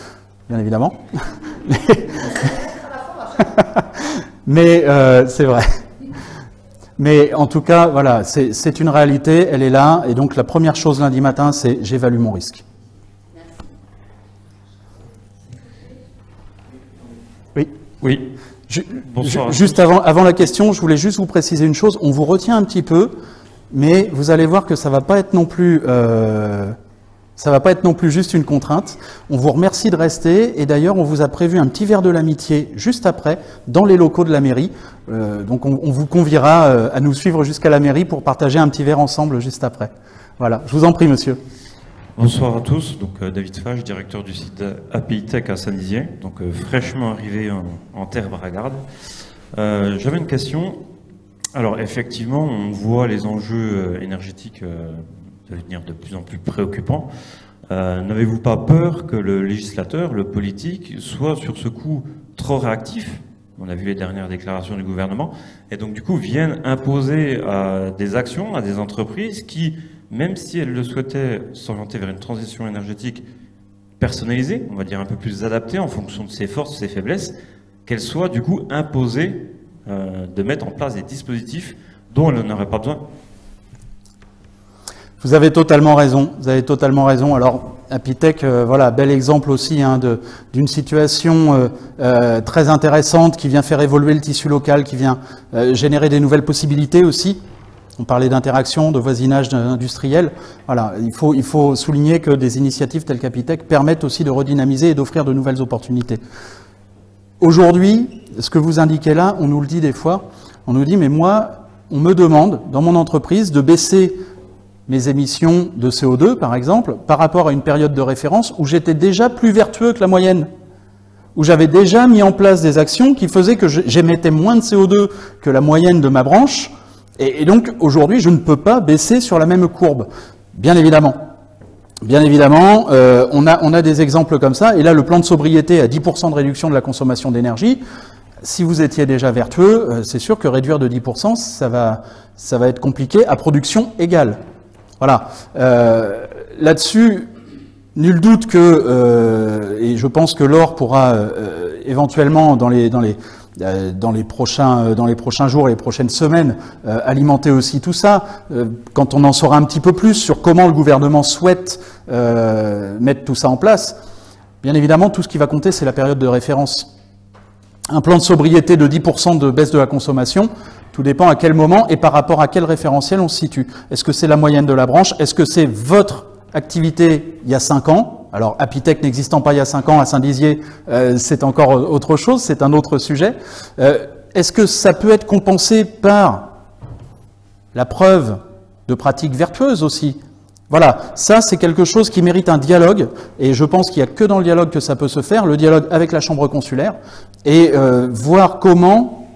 bien évidemment. Mais c'est vrai. Mais en tout cas, voilà, c'est une réalité, elle est là. Et donc la première chose lundi matin, c'est j'évalue mon risque. Oui. Oui. Bonsoir. Juste avant la question, je voulais juste vous préciser une chose. On vous retient un petit peu, mais vous allez voir que ça va pas être non plus... ça va pas être non plus juste une contrainte. On vous remercie de rester et d'ailleurs on vous a prévu un petit verre de l'amitié juste après dans les locaux de la mairie. Donc on vous conviera à nous suivre jusqu'à la mairie pour partager un petit verre ensemble juste après. Voilà, je vous en prie monsieur. Bonsoir à tous, donc David Fage, directeur du site API Tech à Saint-Dizier, donc fraîchement arrivé en terre bragarde. J'avais une question. Alors effectivement, on voit les enjeux énergétiques devenir de plus en plus préoccupant. N'avez-vous pas peur que le législateur, le politique, soit sur ce coup trop réactif? On a vu les dernières déclarations du gouvernement, et donc du coup vienne imposer des actions à des entreprises qui, même si elles le souhaitaient, s'orienter vers une transition énergétique personnalisée, on va dire un peu plus adaptée en fonction de ses forces, de ses faiblesses, qu'elles soient du coup imposées de mettre en place des dispositifs dont elles n'auraient pas besoin. Vous avez totalement raison, vous avez totalement raison. Alors, Apitech, voilà, bel exemple aussi hein, d'une situation très intéressante qui vient faire évoluer le tissu local, qui vient générer des nouvelles possibilités aussi. On parlait d'interaction, de voisinage industriel. Voilà, il faut souligner que des initiatives telles qu'Apitech permettent aussi de redynamiser et d'offrir de nouvelles opportunités. Aujourd'hui, ce que vous indiquez là, on nous le dit des fois, on nous dit, mais moi, on me demande, dans mon entreprise, de baisser mes émissions de CO2, par exemple, par rapport à une période de référence où j'étais déjà plus vertueux que la moyenne, où j'avais déjà mis en place des actions qui faisaient que j'émettais moins de CO2 que la moyenne de ma branche, et donc aujourd'hui je ne peux pas baisser sur la même courbe. Bien évidemment, on a des exemples comme ça, et là le plan de sobriété à 10% de réduction de la consommation d'énergie, si vous étiez déjà vertueux, c'est sûr que réduire de 10%, ça va être compliqué à production égale. Voilà. Là-dessus, nul doute que, et je pense que Laure pourra éventuellement dans les prochains jours et les prochaines semaines alimenter aussi tout ça, quand on en saura un petit peu plus sur comment le gouvernement souhaite mettre tout ça en place. Bien évidemment, tout ce qui va compter, c'est la période de référence. Un plan de sobriété de 10% de baisse de la consommation, tout dépend à quel moment et par rapport à quel référentiel on se situe. Est-ce que c'est la moyenne de la branche? Est-ce que c'est votre activité il y a 5 ans? Alors, Apitech n'existant pas il y a 5 ans à Saint-Dizier, c'est encore autre chose, c'est un autre sujet. Est-ce que ça peut être compensé par la preuve de pratiques vertueuses aussi? Voilà, ça c'est quelque chose qui mérite un dialogue, et je pense qu'il n'y a que dans le dialogue que ça peut se faire, le dialogue avec la Chambre consulaire, et voir comment,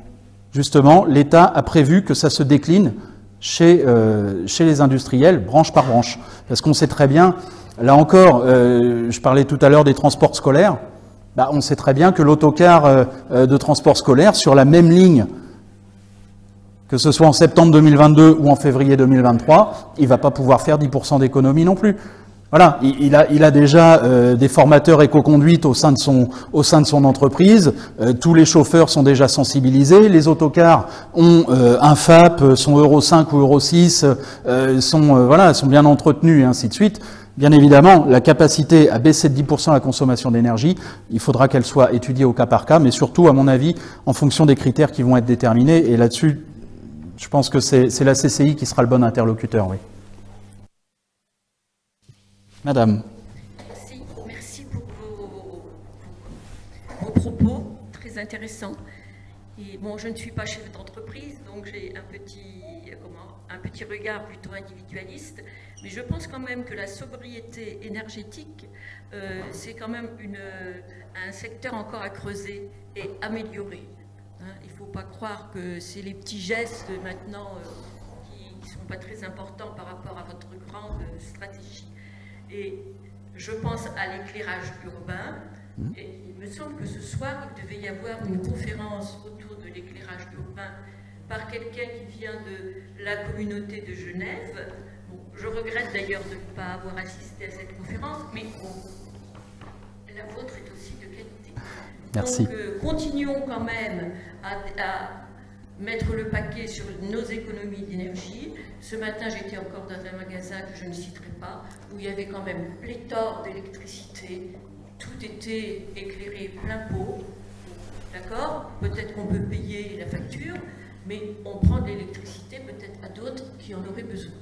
justement, l'État a prévu que ça se décline chez les industriels, branche par branche. Parce qu'on sait très bien, là encore, je parlais tout à l'heure des transports scolaires, on sait très bien que l'autocar de transport scolaire, sur la même ligne, que ce soit en septembre 2022 ou en février 2023, il ne va pas pouvoir faire 10% d'économie non plus. Voilà, il a déjà des formateurs éco-conduite au sein de son entreprise, tous les chauffeurs sont déjà sensibilisés, les autocars ont un FAP, sont Euro 5 ou Euro 6, sont bien entretenus et ainsi de suite. Bien évidemment, la capacité à baisser de 10% la consommation d'énergie, il faudra qu'elle soit étudiée au cas par cas, mais surtout, à mon avis, en fonction des critères qui vont être déterminés, et là-dessus, je pense que c'est la CCI qui sera le bon interlocuteur, oui. Madame. Merci pour vos propos, très intéressants. Et bon, je ne suis pas chef d'entreprise, donc j'ai un petit regard plutôt individualiste, mais je pense quand même que la sobriété énergétique, c'est quand même un secteur encore à creuser et améliorer. Il ne faut pas croire que c'est les petits gestes maintenant qui ne sont pas très importants par rapport à votre grande stratégie. Et je pense à l'éclairage urbain. Et il me semble que ce soir, il devait y avoir une conférence autour de l'éclairage urbain par quelqu'un qui vient de la communauté de Genève. Bon, je regrette d'ailleurs de ne pas avoir assisté à cette conférence, mais la vôtre est aussi de qualité. Merci. Donc, continuons quand même à mettre le paquet sur nos économies d'énergie. Ce matin, j'étais encore dans un magasin que je ne citerai pas, où il y avait quand même pléthore d'électricité, tout était éclairé plein pot, d'accord? Peut-être qu'on peut payer la facture, mais on prend de l'électricité peut-être à d'autres qui en auraient besoin.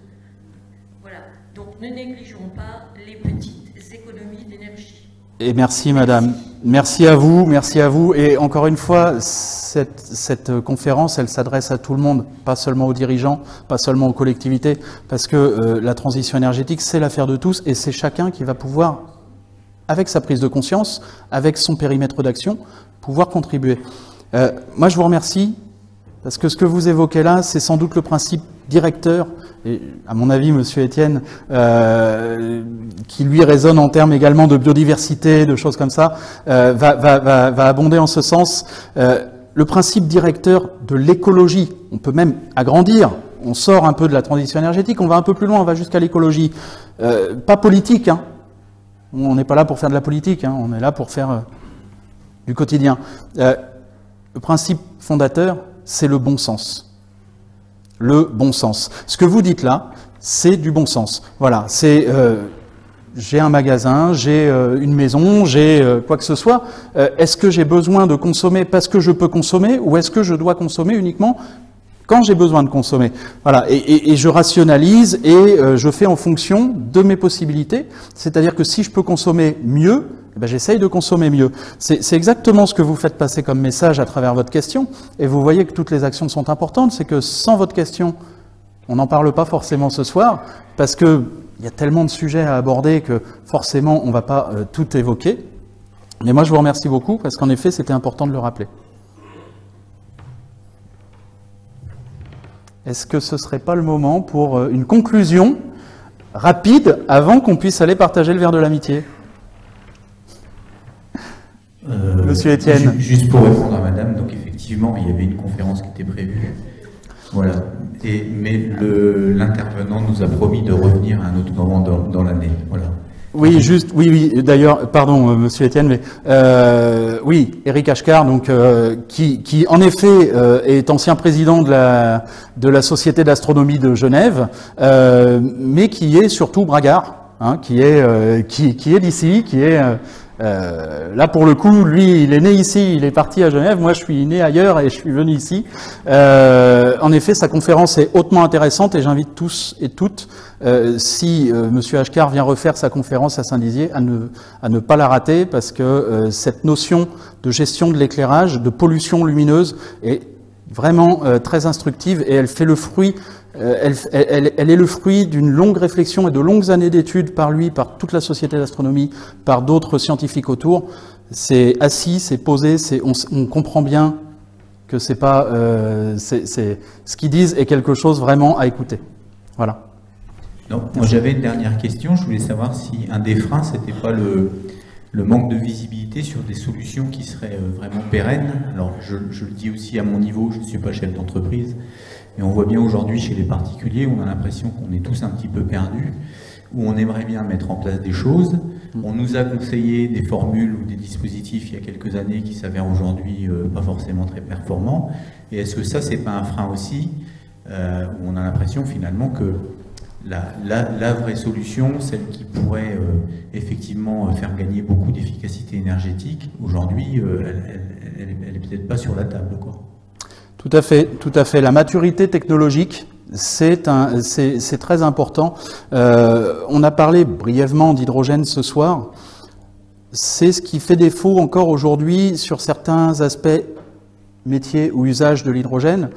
Voilà, donc ne négligeons pas les petites économies d'énergie. Et merci madame, merci à vous, et encore une fois, cette conférence, elle s'adresse à tout le monde, pas seulement aux dirigeants, pas seulement aux collectivités, parce que la transition énergétique, c'est l'affaire de tous, et c'est chacun qui va pouvoir, avec sa prise de conscience, avec son périmètre d'action, pouvoir contribuer. Moi je vous remercie, parce que ce que vous évoquez là, c'est sans doute le principe directeur, et à mon avis, monsieur Étienne, qui lui résonne en termes également de biodiversité, de choses comme ça, va abonder en ce sens. Le principe directeur de l'écologie, on peut même agrandir, on sort un peu de la transition énergétique, on va un peu plus loin, on va jusqu'à l'écologie. Pas politique, hein. On n'est pas là pour faire de la politique, hein. On est là pour faire du quotidien. Le principe fondateur, c'est le bon sens. Le bon sens. Ce que vous dites là, c'est du bon sens. Voilà, c'est j'ai un magasin, j'ai une maison, j'ai quoi que ce soit. Est-ce que j'ai besoin de consommer parce que je peux consommer, ou est-ce que je dois consommer uniquement quand j'ai besoin de consommer. Voilà, et je rationalise et je fais en fonction de mes possibilités. C'est-à-dire que si je peux consommer mieux, eh ben, j'essaye de consommer mieux. C'est exactement ce que vous faites passer comme message à travers votre question. Et vous voyez que toutes les actions sont importantes. C'est que sans votre question, on n'en parle pas forcément ce soir, parce qu'il y a tellement de sujets à aborder que forcément on ne va pas tout évoquer. Mais moi je vous remercie beaucoup, parce qu'en effet c'était important de le rappeler. Est-ce que ce ne serait pas le moment pour une conclusion rapide avant qu'on puisse aller partager le verre de l'amitié ? Monsieur Étienne. Juste pour répondre à madame, donc effectivement, il y avait une conférence qui était prévue. Voilà. Mais l'intervenant nous a promis de revenir à un autre moment dans l'année. Voilà. Oui, juste, oui. D'ailleurs, pardon, monsieur Étienne, mais oui, Eric Ashkar, donc qui en effet est ancien président de la Société d'astronomie de Genève, mais qui est surtout bragard, hein, qui est d'ici, qui est là pour le coup, lui, il est né ici, il est parti à Genève. Moi, je suis né ailleurs et je suis venu ici. En effet, sa conférence est hautement intéressante et j'invite tous et toutes, si Monsieur Ashkar vient refaire sa conférence à Saint-Dizier, à ne pas la rater, parce que cette notion de gestion de l'éclairage, de pollution lumineuse, est vraiment très instructive et elle fait le fruit. Elle est le fruit d'une longue réflexion et de longues années d'études par lui, par toute la Société d'astronomie, par d'autres scientifiques autour. C'est assis, c'est posé, on comprend bien que c'est pas, ce qu'ils disent est quelque chose vraiment à écouter. Voilà. Non, moi j'avais une dernière question. Je voulais savoir si un des freins, c'était pas le manque de visibilité sur des solutions qui seraient vraiment pérennes. Alors je le dis aussi à mon niveau, je ne suis pas chef d'entreprise. Et on voit bien aujourd'hui chez les particuliers, on a l'impression qu'on est tous un petit peu perdus, où on aimerait bien mettre en place des choses. On nous a conseillé des formules ou des dispositifs il y a quelques années qui s'avèrent aujourd'hui pas forcément très performants. Et est-ce que ça, c'est pas un frein aussi, où on a l'impression finalement que la vraie solution, celle qui pourrait effectivement faire gagner beaucoup d'efficacité énergétique, aujourd'hui, elle est peut-être pas sur la table, quoi. Tout à fait. La maturité technologique, c'est très important. On a parlé brièvement d'hydrogène ce soir. C'est ce qui fait défaut encore aujourd'hui sur certains aspects métiers ou usages de l'hydrogène.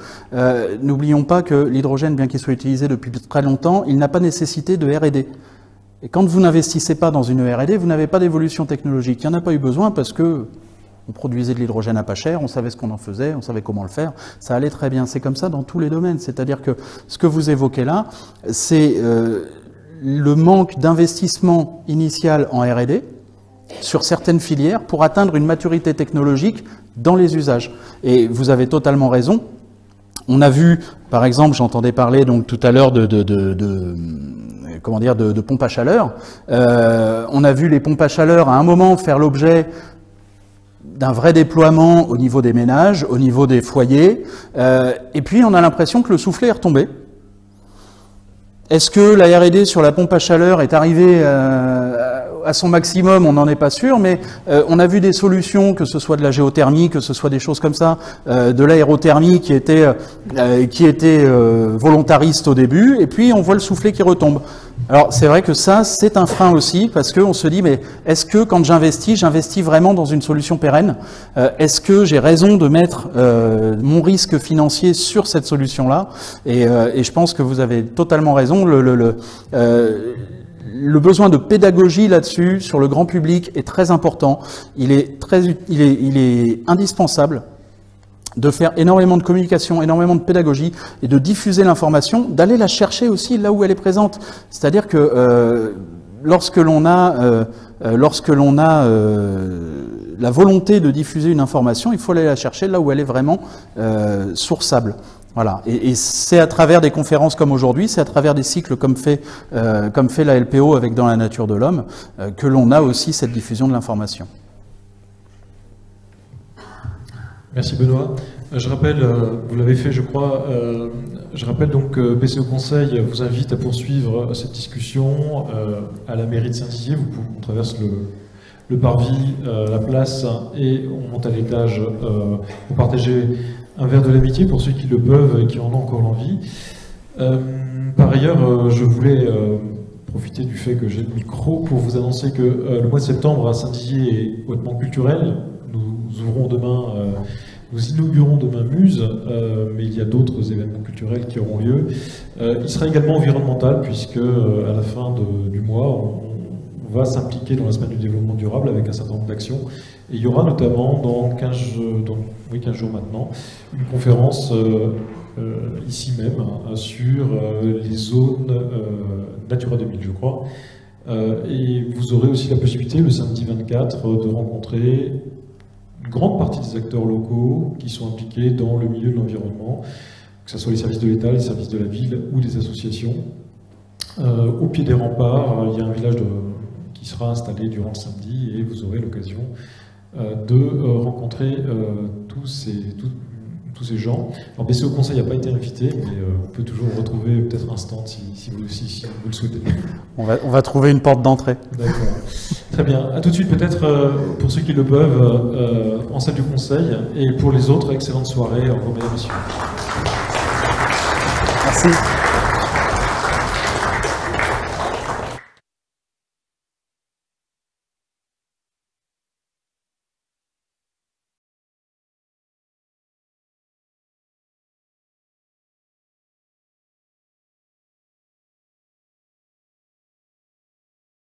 N'oublions pas que l'hydrogène, bien qu'il soit utilisé depuis très longtemps, il n'a pas nécessité de R&D. Et quand vous n'investissez pas dans une R&D, vous n'avez pas d'évolution technologique. Il n'y en a pas eu besoin parce que on produisait de l'hydrogène à pas cher, on savait ce qu'on en faisait, on savait comment le faire, ça allait très bien. C'est comme ça dans tous les domaines. C'est-à-dire que ce que vous évoquez là, c'est le manque d'investissement initial en R&D sur certaines filières pour atteindre une maturité technologique dans les usages. Et vous avez totalement raison. On a vu, par exemple, j'entendais parler donc tout à l'heure de pompes à chaleur. On a vu les pompes à chaleur à un moment faire l'objet d'un vrai déploiement au niveau des ménages, au niveau des foyers, et puis on a l'impression que le soufflet est retombé. Est-ce que la R&D sur la pompe à chaleur est arrivée à son maximum? On n'en est pas sûr, mais on a vu des solutions, que ce soit de la géothermie, que ce soit des choses comme ça, de l'aérothermie qui était volontariste au début, et puis on voit le soufflet qui retombe. Alors c'est vrai que ça, c'est un frein aussi, parce qu'on se dit, mais est-ce que quand j'investis vraiment dans une solution pérenne? Est-ce que j'ai raison de mettre mon risque financier sur cette solution-là? Et je pense que vous avez totalement raison. Le besoin de pédagogie là-dessus, sur le grand public, est très important. Il est indispensable de faire énormément de communication, énormément de pédagogie et de diffuser l'information, d'aller la chercher aussi là où elle est présente. C'est-à-dire que lorsque l'on a la volonté de diffuser une information, il faut aller la chercher là où elle est vraiment sourçable. Voilà. Et c'est à travers des conférences comme aujourd'hui, c'est à travers des cycles comme fait la LPO avec Dans la nature de l'homme, que l'on a aussi cette diffusion de l'information. Merci Benoît. Je rappelle, vous l'avez fait je crois, je rappelle donc que BCO Conseil vous invite à poursuivre cette discussion à la mairie de Saint-Dizier. On traverse le parvis, la place et on monte à l'étage pour partager un verre de l'amitié pour ceux qui le peuvent et qui en ont encore l'envie. Par ailleurs, je voulais profiter du fait que j'ai le micro pour vous annoncer que le mois de septembre à Saint-Dizier est hautement culturel. Nous inaugurons demain Muse, mais il y a d'autres événements culturels qui auront lieu. Il sera également environnemental, puisque à la fin du mois, on va s'impliquer dans la semaine du développement durable avec un certain nombre d'actions. Et il y aura notamment dans 15 jours maintenant, une conférence ici même sur les zones Natura 2000, je crois. Et vous aurez aussi la possibilité, le samedi 24, de rencontrer une grande partie des acteurs locaux qui sont impliqués dans le milieu de l'environnement, que ce soit les services de l'État, les services de la ville ou les associations. Au pied des remparts, il y a un village qui sera installé durant le samedi et vous aurez l'occasion de rencontrer tous ces gens. Alors BCO Conseil n'a pas été invité, mais on peut toujours retrouver peut-être un stand si vous le souhaitez. On va trouver une porte d'entrée. D'accord. Très bien. À tout de suite, peut-être pour ceux qui le peuvent, en salle du Conseil. Et pour les autres, excellente soirée. Au revoir, mesdames et messieurs. Merci.